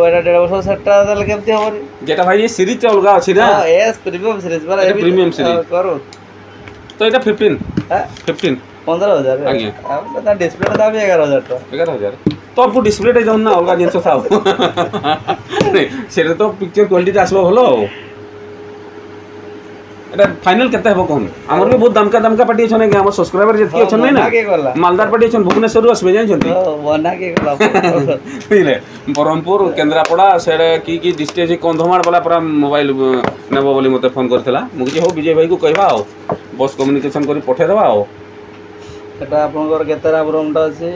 एटा 1.5 वर्ष सेट टा देले केमती हमर जेटा भाई ये सीरीज अलगा अछि ना हां एस प्रीमियम सीरीज पर एटा प्रीमियम सीरीज करो तो एटा 15 15000 आगे अब ता डिस्प्ले ता भी 11000 तो 11000 तो आपको डिस्प्ले टा जौन ना अलगा जिंस था नहीं सेरे तो पिक्चर क्वालिटी आसबो भलो एटा फाइनल केते हेबो कोन हमर भी बहुत दामका पार्टी छने के हमर सब्सक्राइबर जति छन नै ना मालदार पार्टी छन भुवनेश्वर आसबे जानि छन बना के गला बुझले बरहमपुर केंद्रापड़ा सेडे की डिस्ट्रिक्ट कंधमाल वाला पूरा मोबाइल नेबो बोली मते फोन करथला मु जे हो विजय भाई को कहबा हो बस कम्युनिकेशन करी पठे देबा हो एटा आपनकर केतरा रूम टा अछि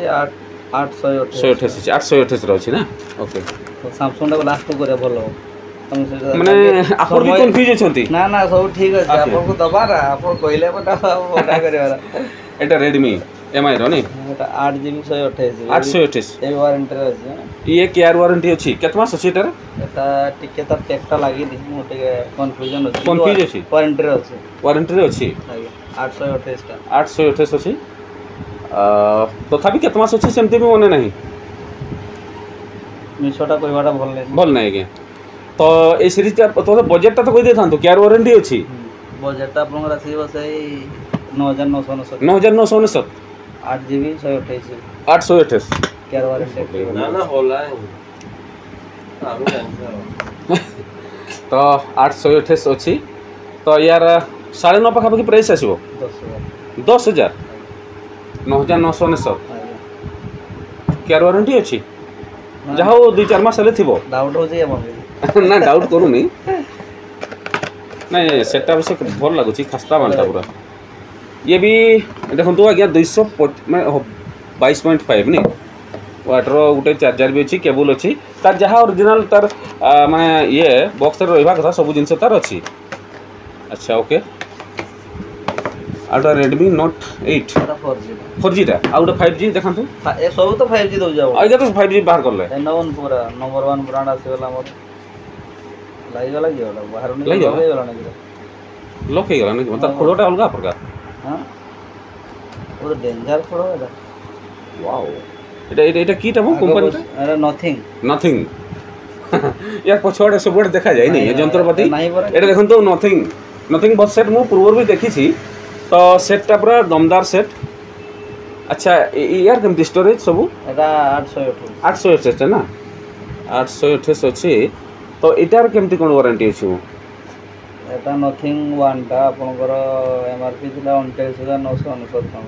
828 828 रो अछि ना ओके तो सैमसंग टा लास्ट को करे भलो माने आपण भी कंफ्यूज छथि ना ना सब ठीक अछि आपण को दबारा आपण कहले बटा ओटा करेवारा एटा Redmi MI रो नहीं एटा 8GB 128 ए वारंटी अछि ये केयर वारंटी अछि केत मास अछि एटा एटा टिके त टेक्टा लागि दी मोटे कंफ्यूजन अछि वारंटी अछि 828 टा 828 अछि तथापि केत मास अछि सेमते भी मने नहीं मिछोटा कहबाटा भल नहीं के तो ए सीरीज तो बजट ता तो कहि दे थांतो केयर वारंटी अछि बजट ता आपन राशि बसई 9999 9999 8GB 128 828 केयर वारंटी ना होला तो 828 अछि तो यार 9.5 पाखा पाखी प्राइस आसीबो 10000 9999 केयर वारंटी अछि जहाँ 2-4 मास हेले थिबो डाउट हो जे हम ना डाउट करू नहीं नहीं सेटा भी से भल लागु छी खस्ता मानता पूरा ये भी देखो तो आज्ञा 22.5 नहीं वाटर गोटे चार्जर भी अच्छी केबल अच्छी तार जहाँ ओरिजिनल तार माने ये बॉक्स रे रहिबा कथा सब जिंस तार अच्छी अच्छा okay outta Redmi Note 8 4G टा आउटा 5G देखंतु ए सब तो 5G दउ जाओ आइजा तो 5G बाहर करले नवन पूरा नंबर 1 ब्रांड आसेला हमर लाइ गला गेला बाहर नहीं गला नहीं लॉक हे गला नहीं मतलब फोटोटा अलगा प्रकार हां वो डेंजर फोटो है वाओ এটা এটা এটা কিটা মো কোম্পানিটা अरे नथिंग नथिंग यार पछवाड़े सब देखा जाए नहीं ये जंत्रपाति এটা দেখুন তো नथिंग नथिंग बहुत सेट मु पूर्व भी देखी छी तो सेटटा पूरा दमदार सेट अच्छा यार केमती स्टोरेज सब এটা 828 है ना 828 अच्छी तो इटार केमती कोन वारंटी अछि এটা नथिंग 1 टा आपनकर एमआरपी थिला 39999 टका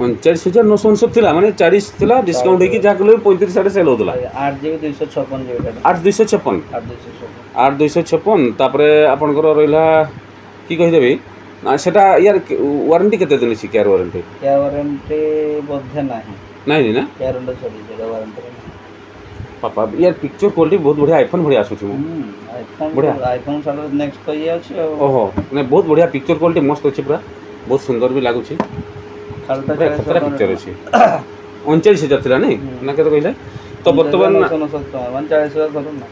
39999 थिला माने 40 थिला डिस्काउंट हेकी जा किलो 35 साडे सेल होतला 8GB 256GB 8256 8256 तापरे आपनकर रहिला की कहि देबे सेटा यार वारंटी केते दिन छी केयर वारंटी बोधे नाही नहीं ना केयर छोड़ी जेडा वारंटी पापा यार पिक्चर क्वालिटी बहुत बढ़िया आईफोन बढ़िया आसु छी आईफोन बढ़िया आईफोन साडे नेक्स्ट तो ये अछि ओहो ने बहुत बढ़िया पिक्चर क्वालिटी मस्त अछि पूरा बहुत सुंदर भी लागु छी खालटा पिक्चर अछि 39000 थिला नहीं ना केते कहले तो वर्तमान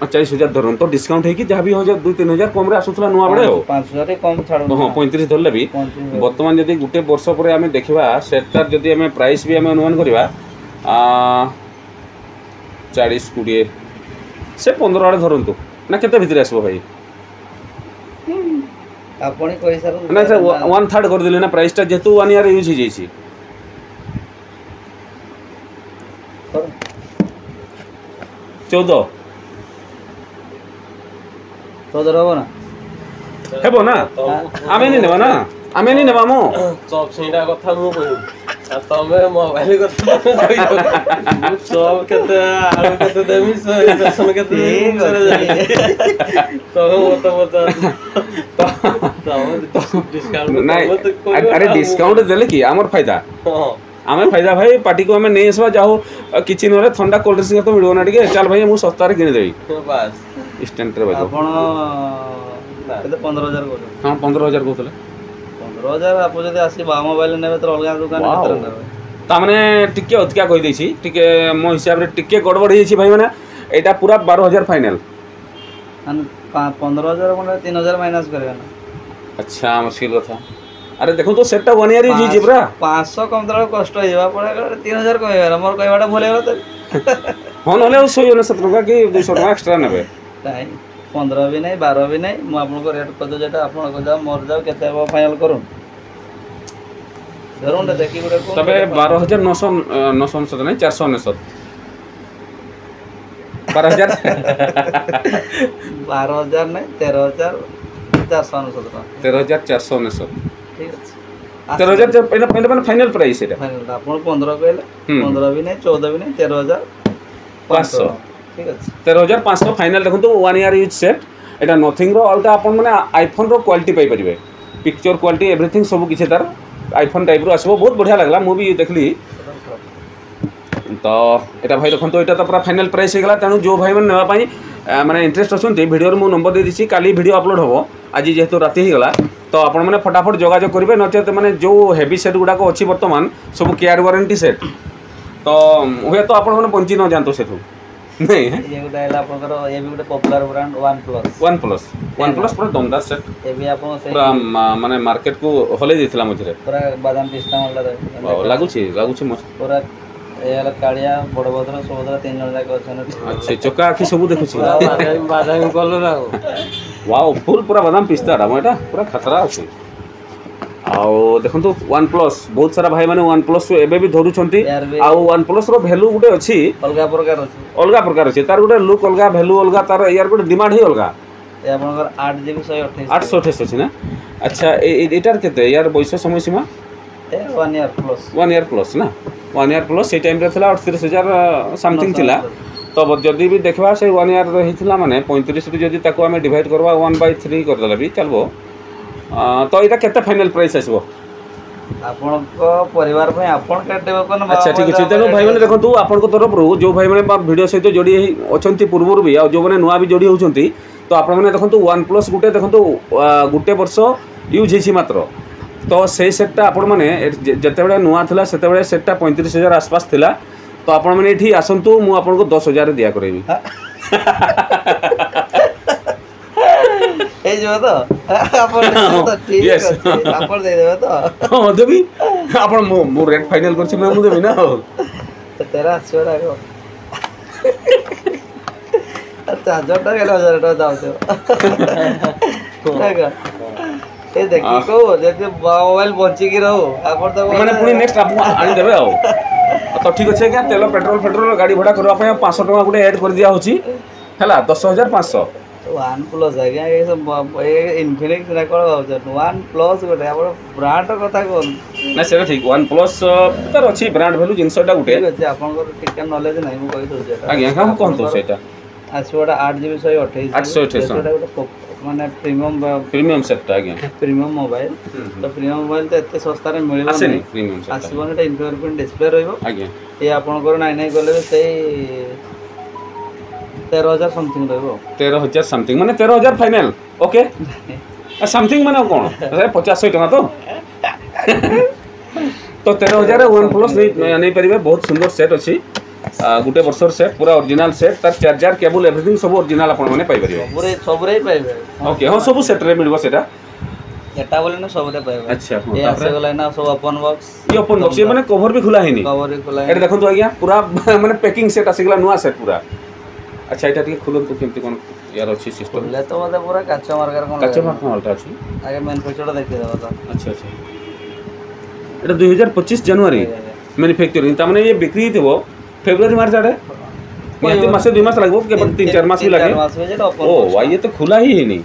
40000 धरन तो डिस्काउंट है कि जहाँ भी हो जाए 2-3000 कम रे आसुथला नुआ बड़े हो 5000 कम छाड़ हां 35 धरले भी वर्तमान यदि गुटे वर्ष परे आमे देखिबा सेटार यदि आमे प्राइस भी आमे अनुमान करबा 40-20 से 15 आड़े धरंतु ना केते भीतर आसबो भाई आपणी पैसा ना सर 1/3 कर दिले ना प्राइस ता जेतु 1 ईयर यूज ही जाईसी 14 रहबो ना हेबो ना आमे नि नेबा ना आमे नि नेबा मो सब सेटा कथा मु कहू तमे मोबाइल कथा कहियो सब केते आरो केते देमी दर्शन केते तो मत डिस्काउंट नहीं अरे डिस्काउंट देले की हमर फायदा हां आमे फायदा भाई पार्टी को हमें नहीं आसवा जाओ किछि नरे ठंडा कोल्ड ड्रिंक्स तो मिलबो ना टिके चल भाई मु सस्ता रे किन देबी बस स्टैंड रे बाजो आपण केते 15000 को हां 15000 कोतले 15000 आप जदि आसी बा मोबाइल नेबे तो अलगा दुकान केते नेबे ता माने टिके अतका कहि दैछि टिके मो हिसाब रे टिके गड़बड़ हिछि भाई माने एटा पूरा 12000 फाइनल 15000 कोन 3000 माइनस करबे ना अच्छा मुश्किल कथा अरे देखो तो सेटटा 1 ईयर ही जिब्रा 500 कम दर कष्ट हेबा पड़े 3000 कहबे मोर कहबाटा भले हो तो हां नले 197 टका कि 200 टका एक्स्ट्रा नेबे नहीं 15 भी नहीं 12 भी नहीं मु आपन को रेट कर दो जेटा आपन को जाओ मोर जाओ केते फाइनल करू धरून देखि गुडे को तबे 12999 नहीं 499 12000 12000 नहीं 13499 13499 ठीक अछि 13000 पहले फाइनल प्राइस है फाइनल आपन 15 कहले 15 भी नहीं 14 भी नहीं 13500 ठीक अछि 13500 फाइनल देखो तो 1 ईयर यूज सेट एटा नथिंग रो अलटा अपन माने आईफोन रो क्वालिटी पाई परिबे पिक्चर क्वालिटी एवरीथिंग सब किछि तार आईफोन टाइप रो आसबो बहुत बढ़िया लागला मु भी देखली तो एटा भाई देखो तो एटा तो पूरा फाइनल प्राइस हे गला तनु जो भाई मन नेबा पई माने इंटरेस्ट अछंती वीडियो रो मु नंबर दे दिछि काली वीडियो अपलोड होबो आज जेहेतु राति हे गला तो आपण माने फटाफट जोगाजोग करिवे नचेत माने जो हेवी सेट गुडा को अछि वर्तमान सब केयर वारंटी सेट तो हुए तो आपण माने बंची न जानतो सेठू नहीं है ये गुडा एला आपनकर ये भी गुडा पॉपुलर ब्रांड वन प्लस पूरा दमदार सेट ये भी आपन से पूरा माने मार्केट को हले दिथला मझरे पूरा बादाम पिस्ता वाला लागु छी मस्त पूरा एला कालिया बड़भद्र सुभद्रा 3 जन जाके अछन अच्छा चोका आखि सब देखु छी बादाम कलर वाओ फुल पूरा बादाम पिस्ता रामटा पूरा खतरा अछि आउ देखो तो वन प्लस बहुत सारा भाई माने वन प्लस एबे भी धरु छंती आउ वन प्लस रो वैल्यू गुटे अछि अलगा प्रकार अछि तार गुटे लुक अलगा वैल्यू अलगा तार यार गुटे डिमांड ही अलगा ए आपनकर 8GB 828 अछि ना अच्छा एटार केते यार बयस समय सीमा 1 ईयर प्लस ना 1 ईयर प्लस से टाइम रे थला 38000 समथिंग थिला तो जदि भी देखबा से 1 ईयर रहिथिला माने 35 रे जदि ताको हमें डिवाइड करबा 1/3 कर देला भी चलबो तो एटा केते फाइनल प्राइस आसबो आपन को परिवार पे आपन काटेबो कोन अच्छा ठीक अछि तेनो भाई माने देखंतु आपन को तरफ रो जो भाई माने वीडियो सहित जोडी अछंती पूर्वरु भी आ जो माने नुआ भी जोडी होछंती तो आपन माने देखंतु वन प्लस गुटे देखंतु गुटे वर्ष यूज हेछि मात्र तो से सेटटा आपण माने जते बेले नुआ थिला सेते बेले सेटटा 35000 आसपास थिला तो आपण माने एठी आसंतु मु आपण को 10000 दिया करबी ए जो तो आपण तो ठीक अछि आपण दे देबे तो हां देबी आपण मो रेट फाइनल करछि मैं मु देबी ना तेरा आसोड़ा को चार्जरटा केला 1000 टका जाउछो देखा ए देखि को जति मोबाइल बंची की रहू आपण तो माने पुनी नेक्स्ट आप आनी देबे आ तो ठीक अछि क्या तेल पेट्रोल गाड़ी भड़ा करबा पय 500 टका गुटे ऐड कर दिया होची हैला 10500 वन प्लस आज्ञा ये सब इन्फिनिक्स ना कोन होछ वन प्लस गोटे आपण ब्रांड कथा कोन ना से ठीक वन प्लस तर अछि ब्रांड वैल्यू जिंसटा गुटे ठीक अछि आपण को टिका नॉलेज नै मु कहि दउ जे आज्ञा हम कोन तो सेटा आसोड़ा 8GB 128 828 माने प्रीमियम सेट आज्ञा प्रीमियम मोबाइल तो प्रीमियम मोबाइल तो एते सस्ता रे मिलिबो आसे नहीं प्रीमियम सेट आसीबो ने इंटरप्रेट डिस्प्ले रहइबो आज्ञा ये आपण को नाइ गले सेई 13000 समथिंग रहइबो 13000 समथिंग माने 13000 फाइनल ओके समथिंग माने कोन 50 टका तो 13000 वन प्लस नहीं परिबे बहुत सुंदर सेट अछि गुटे वर्षर सेट पूरा ओरिजिनल सेट तार चार्जर केबल एवरीथिंग सब ओरिजिनल आपण माने पाइ परिबे सब रे पाइबे ओके हां सब सेट रे मिलबो सेटा एटा बोले ना सब रे पाइबे अच्छा ये आसे गला ना सब ओपन बॉक्स ये ओपन बॉक्स ये माने कवर भी खुला हैनी कवर भी खुला एटा देखंतु आज्ञा पूरा माने पैकिंग सेट आसी गला नुवा सेट पूरा अच्छा एटा ठीक खुलन तो केमती कोन यार अछि सिस्टम ले तो मते पूरा काचा मार्कर कोन काचा मार्कर वाला अछि आगे मैन्युफैक्चर देखि देबो तो अच्छा अच्छा एटा 2025 जनवरी मैन्युफैक्चरिंग त माने ये बिक्री हितबो फेब्रुआरी मार्च आड़े नियंति मासे 2 मास लागबो के 3-4 मास भी लागे ओ वाई ये तो खुला ही नहीं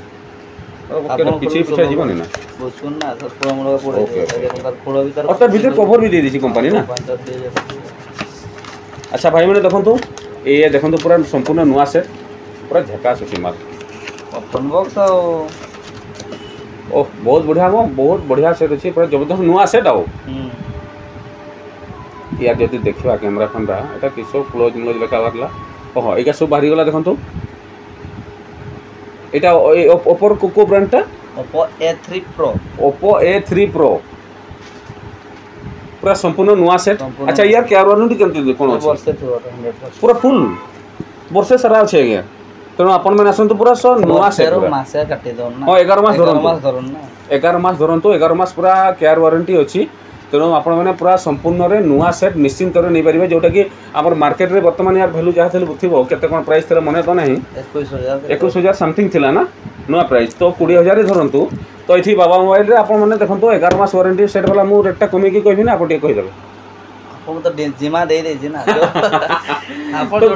ओके पीछे पीछे जीवन है ना वो सुन ना सर पूरा मोर पड़े पूरा भीतर और भीतर कवर भी दे दी कंपनी ना अच्छा भाई मैंने देखंतु ए देखंतु पूरा संपूर्ण नुआ सेट पूरा झकास अछि मार ओपन बॉक्स ओ बहुत बढ़िया सेट अछि पूरा जबरदस्त नुआ सेट आओ या जदि देखिबा कैमरा फंडा एटा किसो क्लोज लेखा बारला ओहो एका सब बाहरी गला देखंतु एटा ओप्पो को ब्रांडटा Oppo A3 Pro Oppo A3 Pro पूरा संपूर्ण नुआ सेट अच्छा यार क्या वारंटी केमती कोन वर्षे थियो 100% पूरा फुल वर्षे सारा अछि आज्ञा तेणु आपण मैंने आसतु पूरा नुआ सेट 11 मास काटी दो ना हां 11 मास धरन ना 11 मास धरंतु 11 मास पूरा केयर वारंटी अछि तेणु आपण मैंने पूरा संपूर्ण रे नुआ सेट निश्चिंत रे नै परिबे जोटा कि हमर मार्केट रे वर्तमान यार वैल्यू जहा थले बुथिबो केते कोन प्राइस थले मने तो नाही 21000 समथिंग थिला ना नुआ प्राइस तो 20000 रे धरंतु तो इथि बाबा मोबाइल रे आपण माने देखंतु 11 मास वारंटी सेट वाला मु रेटटा कमी की कहबी ना आपण टे कहि देबे आपण तो जिमा दे दे ना आपण तो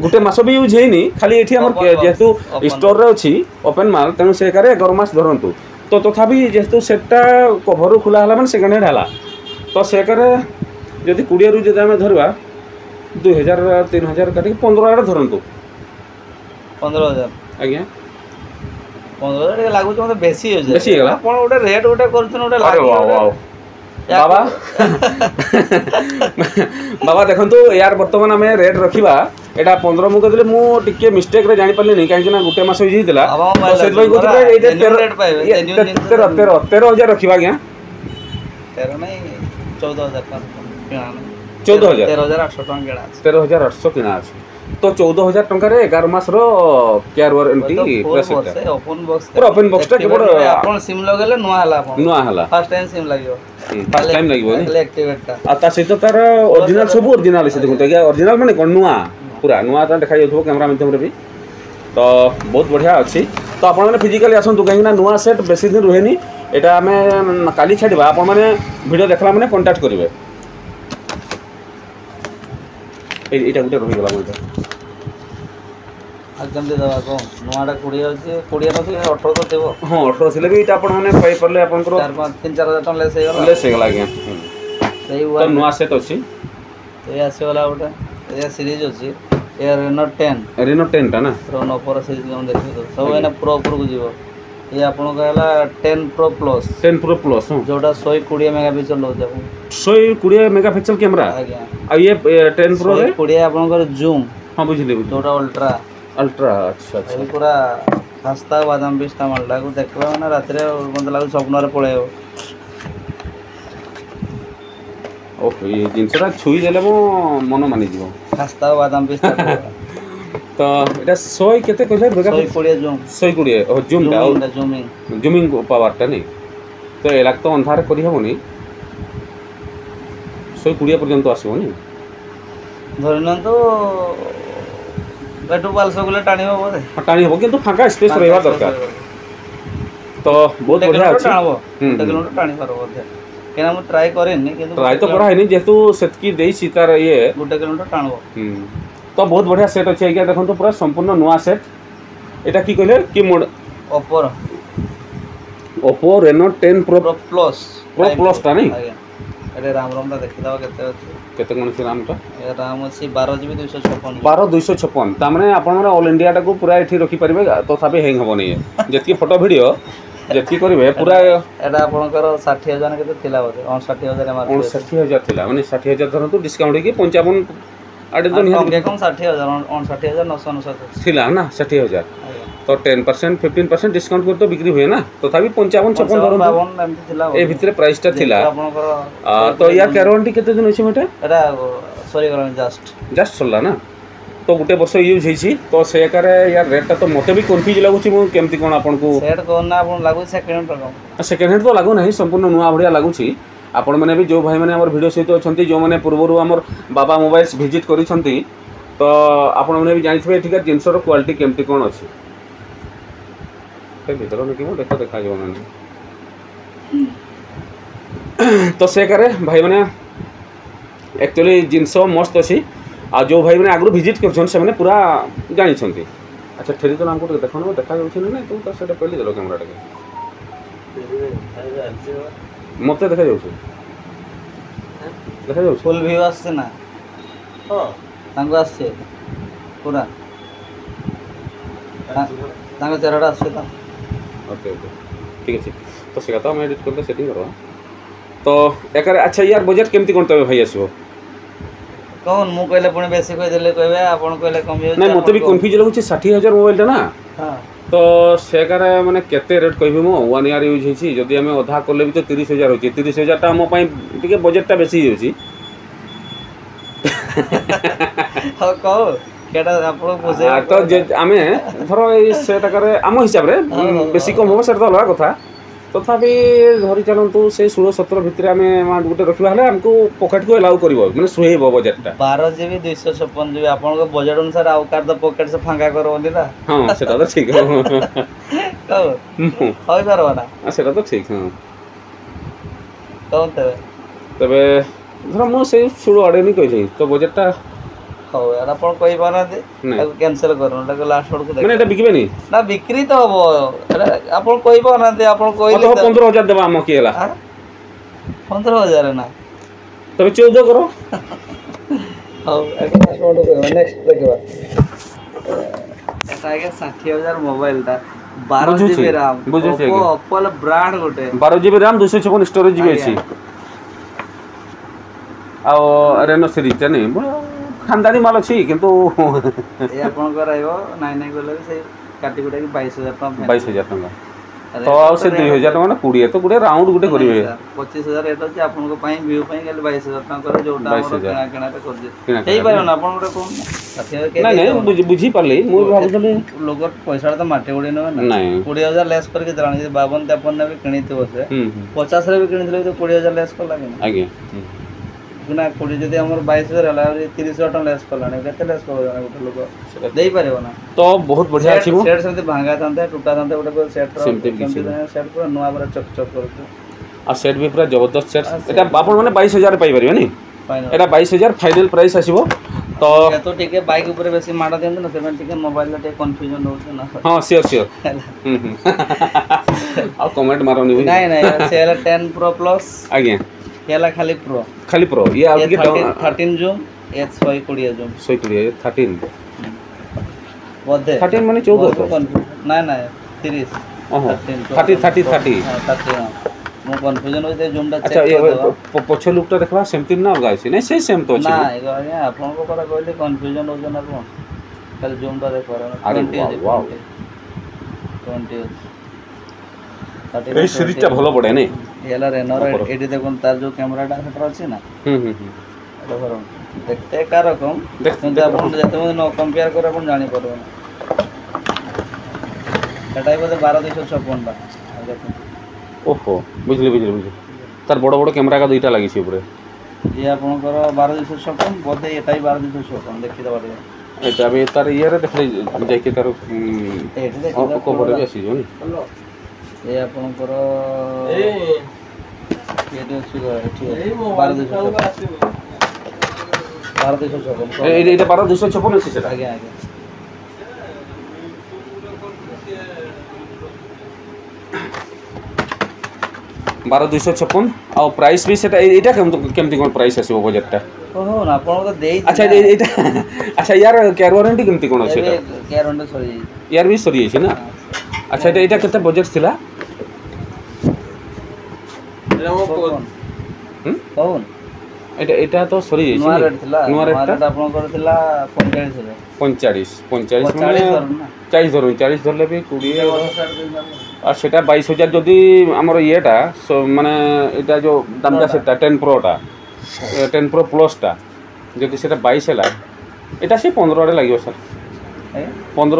गुटे मास भी यूज हेनी खाली एठी हमर जेतु स्टोर रे अछि ओपन माल तेनु से करे 11 मास धरंतु तो तथापि जेतु सेटटा कवर खुला हला माने सेकेंड हैंड हला तो से करे जदि 20 रु जदि हम धरबा 2000 3000 काटी 15000 धरंतु 15000 आज्ञा 15000 लागु तो बेसी हो जाय बेसी होला आपण ओडे रेट ओडे करथन ओडे अरे वाह वाह बाबा बाबा देखंतु यार वर्तमान हमें रेट रखिबा एटा 15 मु कहले मु टिके मिस्टेक रे जानि पल्ले नै काहे ना गुटे मास होई जितला तो से भाई गुटे एटा 13000 रखिबा गया 13 नै 14000 का 14000 13800 टका केडा 13800 किना अछि तो 14000 टका रे 11 मास रो care warranty plus open box पूरा ओपन बॉक्स टा केबो आपण सिम लगेले नुआ हला फर्स्ट टाइम सिम लागियो फर्स्ट टाइम लागियो नै एक्टिवेट ता आता से तो तार ओरिजिनल सब ओरिजिनल से देखो क्या ओरिजिनल माने कोन नुआ पूरा नुआ ता देखा जाउथबो कैमरा माध्यम रे भी तो बहुत बढ़िया अछि तो आपण माने फिजिकली आसंतु काहे ना नुआ सेट बेसी दिन रहनी एटा हमें काली छाडबा आपण माने वीडियो देखला माने कांटेक्ट करिवे एटा गुटे रहि गला बोलते एकदम दे दवा को नुआडा 20 अछि 20 नथि 18 तो देबो हां 18 सिले भी एटा आपण माने पाई परले आपण को 4-5-3-4000 टन लेस हे गला गया सही तो नुआ सेट अछि तो ये आसे वाला उटा ये सीरीज अछि ये Reno 10 टा ना Pro no Pro सीरीज हम देखि तो सब एना प्रो ऊपर को जीवो ये आपण कहला 10 Pro Plus जोटा 120 मेगापिक्सल लो जाबो 120 मेगापिक्सल कैमरा आज्ञा आ ये 10 Pro रे 120 आपण को जूम हां बुझिले जोटा अल्ट्रा अच्छा अच्छा पूरा खास्ता बादाम पिस्ता मालडा को देखला ना रात रे मतलब लागु स्वप्न रे पळेयो ओके ये जिनसरा छुई देले मो मन मानि जीवो खास्ता बादाम पिस्ता तो एटा 100 केते कहले मेगा 120 जूम 120 ओ जूम टा जूमिंग पावर टा नहीं तो एलाक तो अंधार करी हबो नहीं 120 पर्यंत आसीबो नहीं ଧରି ନିଅନ୍ତୁ ଏଠୁ ବାଲସ ଗଲେ ଟାଣିବ ବୋଧେ टाणी हम किंतु फांका स्पेस रहा दरकार तो बहुत बढ़िया अछि टाणबो 1 किलोमीटर टाणी पारो बोधे केना हम ट्राई करेनी किंतु ट्राई तो करा हैनी जेतु सेतकी देई सीतार ये 1 किलोमीटर टाणबो तो बहुत बढ़िया सेट अछि आज्ञा देखन तो पूरा संपूर्ण नुवा सेट एटा की कहले की mode Oppo Reno 10 Pro Plus टा नहीं अरे राम ता देखि दावा केते अछि केते कोन से राम टा ए राम अछि 12GB 256 12 256 ता माने आपण माने ऑल इंडिया टा को पूरा एठी रखी परिबे तो साबे हैंग होबो नहीं जेतकी फोटो वीडियो जेतकी करबे पूरा एटा आपनकर 60000 केते थिला बोले 69000 मार 60000 थिला माने 60000 धरन तो डिस्काउंट की 55 आडे तो नहीं कम 60000 69999 थिला ना 60000 तो 10% 15% डिस्काउंट कर तो बिक्री हुए ना तो तथापि 55 56 धरन ए भितरे प्राइस टा थिला तो या गारंटी केते दिन अछि मटे एटा सॉरी गरन जस्ट सरला ना तो गुटे वर्ष यूज हेछि तो से करे यार रेट टा तो मते भी कंफ्यूज लागु छि मु केमति कोन आपन को सेट कोन ना आपन लागु सेकंड हैंड तो लागु नहीं संपूर्ण नुआ बढ़िया लागु छि आपण माने भी जो भाई माने हमर वीडियो सहित अछंती जो माने पूर्वरु हमर बाबा मोबाइल्स विजिट करिसंती तो आपण माने भी जानिथबे एठिका जिंसर क्वालिटी केमति कोन अछि भीतर नहीं कि देखा देखा जो तो से करे भाई मैंने एक्चुअली जिनस मस्त अच्छी आ जो भाई मैंने आगु विजिट कर पूरा जानी अच्छा ठेरी तो हमको देखा देखा ना तू तो से पहले देलो कैमरा मत देखा देखा फुल व्यू आसे ना तांगो आसे पूरा तांगो चेहरा आसे ता ओके ओके ठीक है तो से हम एडिट करके सेटिंग करो तो एकर अच्छा यार बजट केमती कोन तबे भाई आसो कौन मु कहले पुणी बेसी कह देले कहबे आपन कहले कम हो नहीं मते भी कंफ्यूज लागु छी 60000 मोबाइल टा ना हां तो से करे माने केते रेट कहबी मो 1 ईयर यूज हेछि जदी हमें आधा करले भी तो 30000 होछि 30000 टा हम पई टिके बजट टा बेसी होछि हां कहो केटा आपन पोसे तो आमे धरो ए सेटा करे आम हिसाब रे बेसी कम हो सेटा अलग कथा तथापि धरी चलतु से 16-17 भितर आम गोटे रखा हेल्ले आमको पकेट को एलाउ कर मैंने सुहेब बजेटा 12GB 256GB आपन बजेट अनुसार आउ कार तो पकेट से फांका करबनी ना हां सेटा तो ठीक होई परबो ना सेटा तो ठीक हां कौन तबे धर मु से 16 आडे नहीं कहली तो बजेटा हो यार अपन कोई बना दे कैंसिल करो ना लास्ट वर्ड को देख माने एटा बिकबे नहीं ना बिक्री तो हबो अपन कोई बना दे अपन कोई तो 15000 देबा हम की हला 15000 ना तबे 14 करो हो लास्ट वर्ड को नेक्स्ट देखबा एटा के 60000 मोबाइल ता 12GB RAM Oppo ब्रांड गोटे 12GB RAM 256 स्टोरेज जीबी अछि आ रेनो सीरीज नहीं खानदानी माल अच्छी किंतु ये आपन को रहइबो नाइ गले से काटी गुटा की 22000 टका 22000 टका तो आ से 2000 टका ना 20 तो गुटे राउंड गुटे करिवे 25000 एटा जे आपन को पई व्यू पई गेले 22000 टका करे जोटा हमर केना केना पे कर दे सेही पायो ना आपन गुटे कोन 60000 के नहीं बुझी परले मु भाबुतले लोग पैसा तो माटे उडे न ना 20000 लेस करके दरानी 52 53 ने भी किनिते बसे 50 रे भी किनिले तो 20000 लेस कर लागे ना आगे ना कोड़ी जदी हमर 22000 हला 30000 टका लेस करलाने केते लेस कर जाने गोटे लोग देई पारेबो ना तो बहुत बढ़िया अछि मो सेट से भांगा थांते टूटा थांते गोटे सेट सेट पूरा नवा पूरा चक चक करके आ सेट भी पूरा जबरदस्त सेट एटा आपन माने 22000 पाई परिबे नी एटा 22000 फाइनल प्राइस आसीबो तो तो ठीक है बाइक ऊपर बेसी माडा देंदे ना सेवन ठीक है मोबाइल ला कंफ्यूजन होछ ना हां श्योर आ कमेंट मारोनी नहीं सेल 10 Pro Plus आगे केला खाली प्रो ये आपके 13 जूम एच 120 जूम 120 13 बोधे 13 माने 14 ना 30 ओहो 30 मो कंफ्यूजन होते जूम दा अच्छा ये पछो लुकटा देखबा सेमति ना अलगा अछि नहीं से सेम तो अछि ना एगो आपन को करा कहले कंफ्यूजन हो जना को कल जूम दा देखबा अरे वाओ 20 ए सीरीज टा भलो पड़े नहीं एला रेनो एडी देखन तार जो कैमराटा सेटर अछि ना देखो देखते का रकम देखते अपन जते न कंपेयर कर अपन जानि परबो एटाई बोले 12256 बा देखो ओहो बुझली तार बड़ बड़ कैमरा का दुईटा लागि छि ऊपर ये आपनकर 12256 बोधे एटा ही 12256 देखि दबा दे एटा भी तार ईयर देखले जाय के तार कवर भी आसी जो ये आपनकर ये अछि एठी 12256 एटा 12256 अछि सेटा आगे आगे 12256 आ प्राइस भी सेटा एटा केमती कोन प्राइस आसीबो बजटटा ओहो ना आपण तो देई अच्छा एटा अच्छा यार केयर वारंटी केमती कोन अछि एटा केयर वारंटी सरी यार भी सरी अछि ना अच्छा एटा केते बजट थिला एटा मो कोन एटा एटा तो सरी अछि नुआ रेट थिला नुआ रेट आपण करथिला 45 माने 40 धरु 40 धरले भी 20 और सेटा 22000 जदी हमर येटा माने एटा जो दामटा सेटा 10 प्रो टा 10 प्रो प्लस टा जदी सेटा 22 हला एटा से 15 रे लागियो सर 15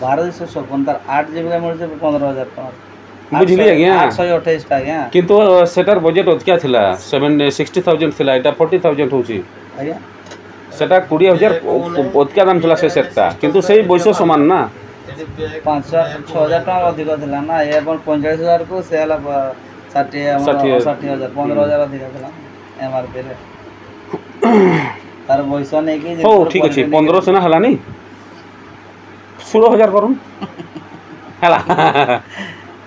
1256 तार 8 जीबी का मिल 15000 टका बुझली आज्ञा 828 टा आज्ञा किंतु सेटार बजट ओतका थिला 760,000 थिला एटा 40,000 होची आज्ञा सेटा 20000 ओतका दाम थिला से सेटटा किंतु सेही बैसो समान ना 5,000-6,000 टका अधिक थिला ना ये 45,000 को से हला 60,000 15,000 अधिक थिला एमआरपी रे तार बैसो नै कि हो ठीक अछि 15 सेना हला नै 16,000 करूं हला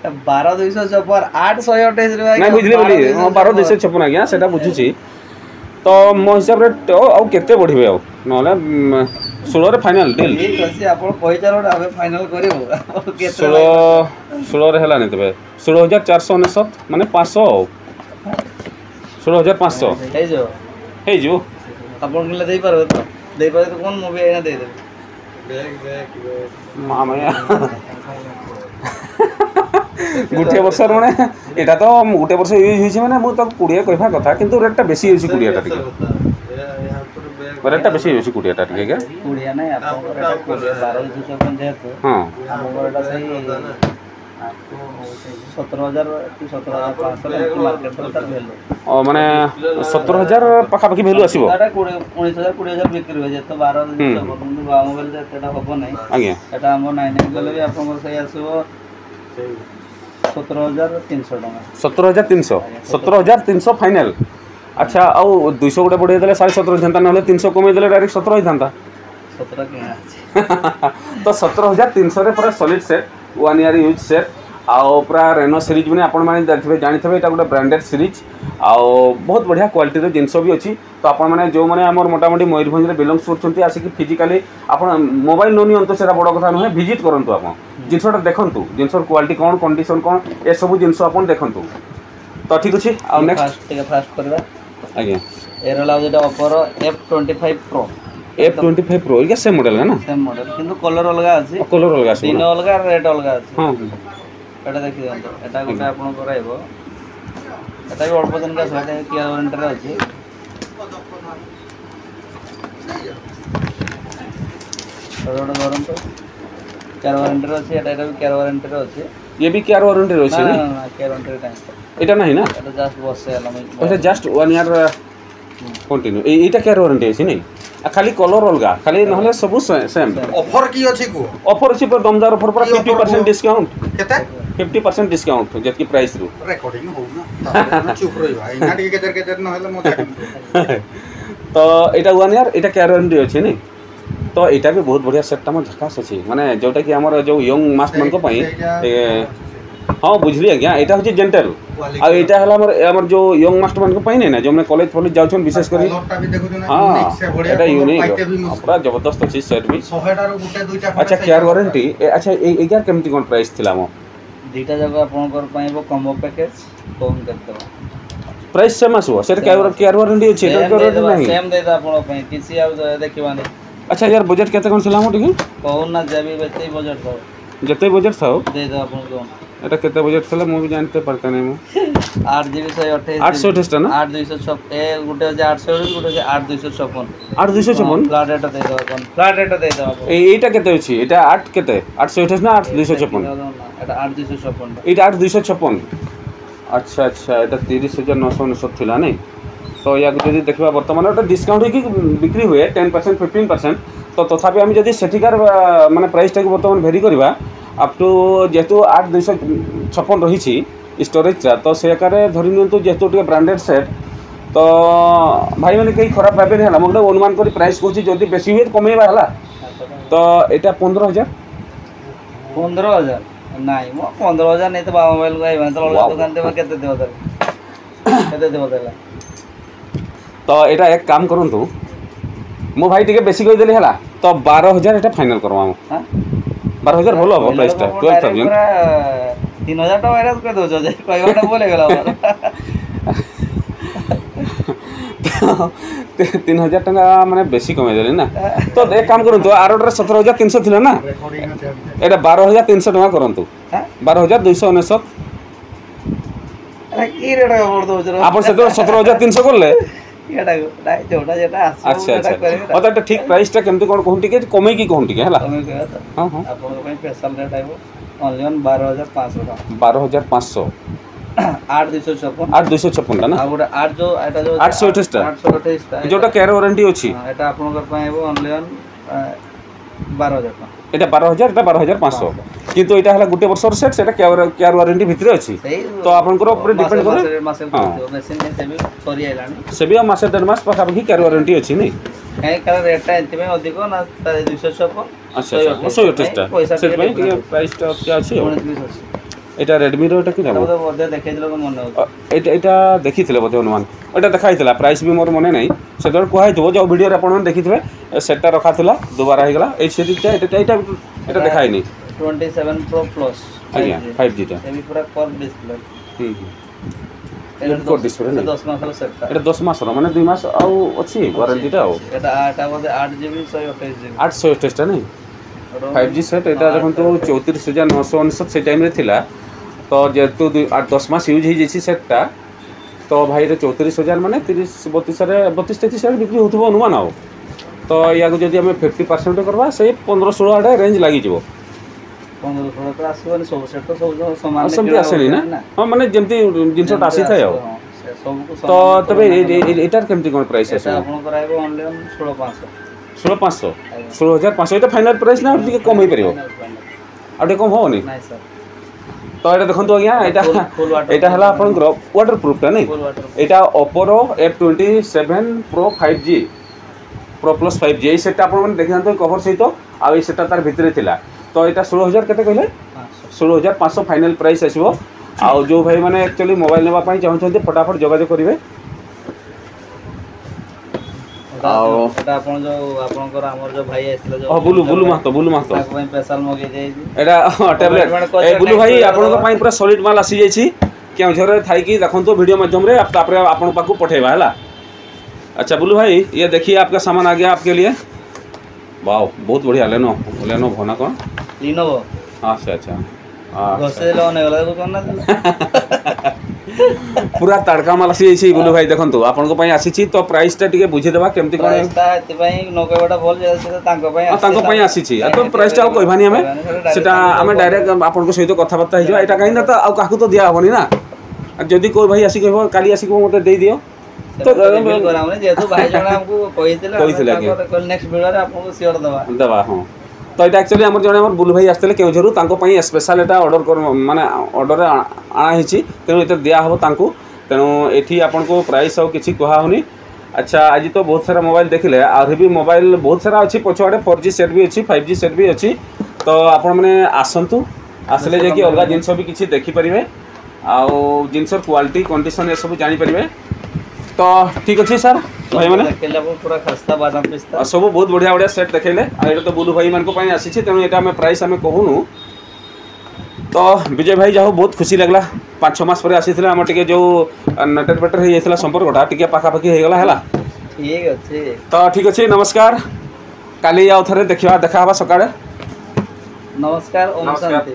12,256 पर 828 रुपया नहीं बुझली बोली 12,256 आज्ञा सेटा बुझुची तो मो हिसाब रे आउ केते बढ़िबे आउ नले 16 रे फाइनल डील ठीक अछि आपण पैसा रोड आबे फाइनल करिवो केते 16 रे हला नै तबे 16,499 माने 500 16,500 हे जो आपण केले देई परबे तो कोन मूवी आइना दे देबे मामा गुटे वर्ष माने एटा तो गुटे वर्ष यूज होइछ माने मु तो 20 कहबा कथा किंतु रेटटा बेसी होइछ 20 टा टिके रेटटा बेसी होइछ 20 टा टिके 20 नै आपन रेटा 12,256 जेतो हां हमर रेटा सही 17,000 कि 17,500 मार्केट रे वैल्यू ओ माने 17,000 पाखा पाखी वैल्यू आसीबो एटा 19,000 20,000 बिक्री होय जेतो 12,256 किंतु मोबाइल जेटा होबो नै आज्ञा एटा हम 99 गले भी आपन सही आसीबो 17,300 टका 17,300 फाइनल अच्छा आउ 200 गुटे बढ़े देले 17.5 जनता नले 300 कमे देले डायरेक्ट 17 ही थांता 17 के तो 17,300 रे पूरा solid set 1 year use set आओ पूरा रेनो सीरीज में आपण माने देखिबे जानिथबे एटा गोटे ब्रांडेड सीरीज आओ बहुत बढ़िया क्वालिटी रो जिंस भी अछि तो आपण माने जो माने हमर मोटामोटी मयूरभंज रे बिलोंग्स करछंती आसी कि फिजिकली आपण मोबाइल नो नियंतो सेटा बड़ कथा नहे विजिट करंतु आपण जिंसटा देखंतु जिंसर क्वालिटी कोन कंडीशन कोन ए सब जिंस आपण देखंतु तो ठीक अछि आ नेक्स्ट फास्ट करबा आज्ञा एरला जेटा Oppo F25 Pro F25 Pro ये सेम मॉडल है ना सेम मॉडल किंतु कलर अलगा अछि कलर अलगा अछि तीन अलगा रेट अलगा अछि हां एटा देखि दंतो एटा गोटे आपण कराइबो एटा भी अल्प दिन का सटे केयर वारंटी रे अछि रोड गरंतो केयर वारंटी रे अछि एटा भी केयर वारंटी रे अछि ये भी केयर वारंटी रे अछि ना केयर वारंटी टाइम एटा नहीं ना एटा जस्ट बसे हला एटा जस्ट 1 ईयर कंटिन्यू एटा केयर वारंटी अछि नहीं खाली कलर अलगा खाली नहले सब सेम ऑफर की अछि को ऑफर अछि पर दमदार ऑफर पर 50% डिस्काउंट केते 50% डिस्काउंट जतकी प्राइस रु रिकॉर्डिंग हो ना चुप रहिबा इना टिके केतर न हले मो तो एटा 1 ईयर एटा केयर वारंटी अछि नहीं तो एटा भी बहुत बढ़िया सेटटा म झकास अछि माने जोटा कि हमर जो यंग मास्ट मन को पई हां बुझली आज्ञा एटा होची जेंटल आ एटा हला हमर जो यंग मास्टर मन को पई नै ना जो हमने कॉलेज फॉलेज जाउछन विशेष करी हां एटा यूनिक पूरा जबरदस्त अछि सेट भी 100 टा रो गुटे दुईटा अच्छा केयर वारंटी अच्छा एगार केमती कोन प्राइस थिला मो दुईटा जगह आपन कर पाइबो कॉम्बो पैकेज कम करते प्राइस सेम आसो सेट केयर वारंटी अछि नहीं सेम दे द आपन पई किसी आ देखिबानी अच्छा यार बजट केते कोन थिला मो ठीक कहू ना जेबी बेते बजट था जते बजट था दे द आपन को एटा केते बजट थिला मो भी जानते परता नै मो 8GB 128 828 ना 8256 ए गुटे 828 गुटे 8256 8256 फ्लैट रेट दे दो अपन फ्लैट रेट दे दो एटा केते अछि एटा 8 केते 828 ना 8256 एटा 8256 एटा 8256 अच्छा अच्छा एटा 30,999 थिला नै तो या जदि देखा बर्तमान गोटे डिस्काउंट होगी बिक्री हुए 10% 15%, तो तथापि आम जदि सेठिकार माने प्राइसटा को बर्तमान भेरी करवा अप टू जेहेतु 8256 रही स्टोरेजटा, तो से आकार धरी नियंतु जेहेतु टे ब्रांडेड सेट, तो भाई मैंने कहीं खराब भावे है मोटे अनुमान कर प्राइस कहूँ जदि बेसी हुए कमेवा है तो यहाँ 15,000 नहीं मो 15,000 नहीं तो बाबा मोबाइल को आइबा तो अलग दुकान देबा केते देबो तो यहाँ एक काम करूँ मो भाई टिके बेसी कही देली है तो 12,000 एटा फाइनल करवा 12,000 भलो हम प्राइसटा 12,000 3,000 टका एरा कर दो जे कहबाटा बोले गेला 3,000 टका माने बेसी कमे देली ना, तो एक काम करूँ तो आर 17,300 थिला ना, एटा 12,300 टका करंतु 12,299 अरे की रेट बोल दो जरा आपण से 17,300 करले एटा जोटा जेटा अच्छा अच्छा और तो ठीक प्राइसटा केमती कोन कहूँ टिके कमे की कहूँ टिके हला हां हां आपन को स्पेशल रेट आइबो ओनली 12,500 का 12,500 8,256 ना और 8 जो एटा जो 828 टा 828 टा जोटा केयर वारंटी अछि एटा आपन को पाइबो ओनली 12,000 का एटा 12,000 एटा 12,500 किंतु एटा हला गुटे वर्षर सेट सेटा केयर वारंटी भितरे अछि तो आपन को ऊपर डिपेंड करे मासे मशीन ने सेबी सरी आइलानी सेबी आ मासे 1.5 मास पाखा पाखी केयर वारंटी अछि नै काई कारण रेटटा एंति में अधिक ना 256 अच्छा 128 टा सेट में के प्राइस टा क्या अछि एटा रेडमी रो एटा कि ना बोधे देखै दिलो मन हो एटा देखिथिले बोधे अनुमान एटा देखाइथिला प्राइस भी मोर मने नै से दर कोहाइ थबो जो वीडियो रे आपण देखिथिबे सेटटा रखा थिला दोबारा हे गेला ए सीरीजटा एटा देखाइ नै 27 Pro Plus आज्ञा 5G टा ए भी पूरा कर्व डिस्प्ले को डिस्प्ले नै 10 मास सेटटा एटा 10 मास रो माने 2 मास आउ अछि वारंटी टा एटा आटा बोधे 8GB 128GB 828 टा नै 5G सेट एटा देखन तो 34,999 से टाइम रे थिला तो जेतु 8-10 मास यूज हो जाइए सेटटा तो भाई 34,000 माने 32-33 बिक्री होथबो अनुमान आओ तो या जदि हमें 50% करवा से 15-16 रेंज लगी जीवो 15-16 तो आसीबनी सब सेट तो सब समान समझ आसेनी ना हां माने जेमती जिनसट आसी थाय तो तबे एटार केमती कोन प्राइस आसे आपन कराइबो ओनली 16,500 16,500 एटा फाइनल प्राइस ना टिके कम होई परिबो आटे कम होनी नहीं सर तो ये देखो आज्ञा यहाँ है आप वाटर प्रूफटा नहीं यहाँ Oppo F27 Pro 5G Pro Plus 5G ये सेट आप देखी था कवर सहित आई सेटा तार भितर था तो यहाँ 16,000 के कहले 16,500 फाइनल प्राइस आसो आउ जो भाई मैंने एक्चुअली मोबाइल नापी चाहते फटाफट जोगाजोग करेंगे बुलू भाई आपण पूरा सॉलिड माल आसी जाइए केउझर थी देखो वीडियो माध्यम आपण पाक पठेबा है। अच्छा बुलू भाई ये देखिए आपका सामान आ गया आपके लिए वाह बहुत बढ़िया लेनो भोना कौन लिनोवो अच्छा अच्छा पूरा तड़का माल आसी बुलू भाई देखो आपन आसी तो प्राइस टा टिके बुझे देबा केमती कोन आसी तो प्राइस टा कहबानी हमें सेटा हमें डायरेक्ट आपन को सहित कथा बार्ता हिजो एटा कहीं ना तो आ काहू तो दिया होनी ना जदि कोई भाई आसी कहबो काली आसी को मते दे दियो तो जेतु भाई जणा हमको कहितले नेक्स्ट वीडियो रे आपन को शेयर देबा हां तो ये एक्चुअली आम जन बुलू भाई आसते केउझरू स्पेशल एटा ऑर्डर कर माने ऑर्डर आना तेणु ये दिया हम तेणु ये आपन को प्राइस आउ किसी कहूनी। अच्छा आज तो बहुत सारा मोबाइल देखिले आहुरी भी मोबाइल बहुत सारा अच्छी पछुआड़े 4G सेट भी अच्छी 5G सेट भी अच्छी तो आपण मैंने आसतु आसले जाकि अलग जिनस भी किसी देखिपारे आउ जिनस क्वालिटी कंडीशन ये सब जानीपारे तो ठीक अच्छे सर भाई मैंने पूरा खस्ता बादाम पिस्ता सब बहुत बढ़िया बढ़िया सेट देखेले आ तो बुलू भाई मान आसी तेणु यहाँ आम प्राइस आम कहूनु तो विजय भाई जाओ बहुत खुशी लगला 5-6 मास पर आसी आम टे जो नेटर बेटर हो जाता संपर्कटा टे पाखापाखि होगला है ठीक अच्छे तो ठीक अच्छे नमस्कार काली आउ थे देखा सकाଳେ नमस्कार ओम शांति।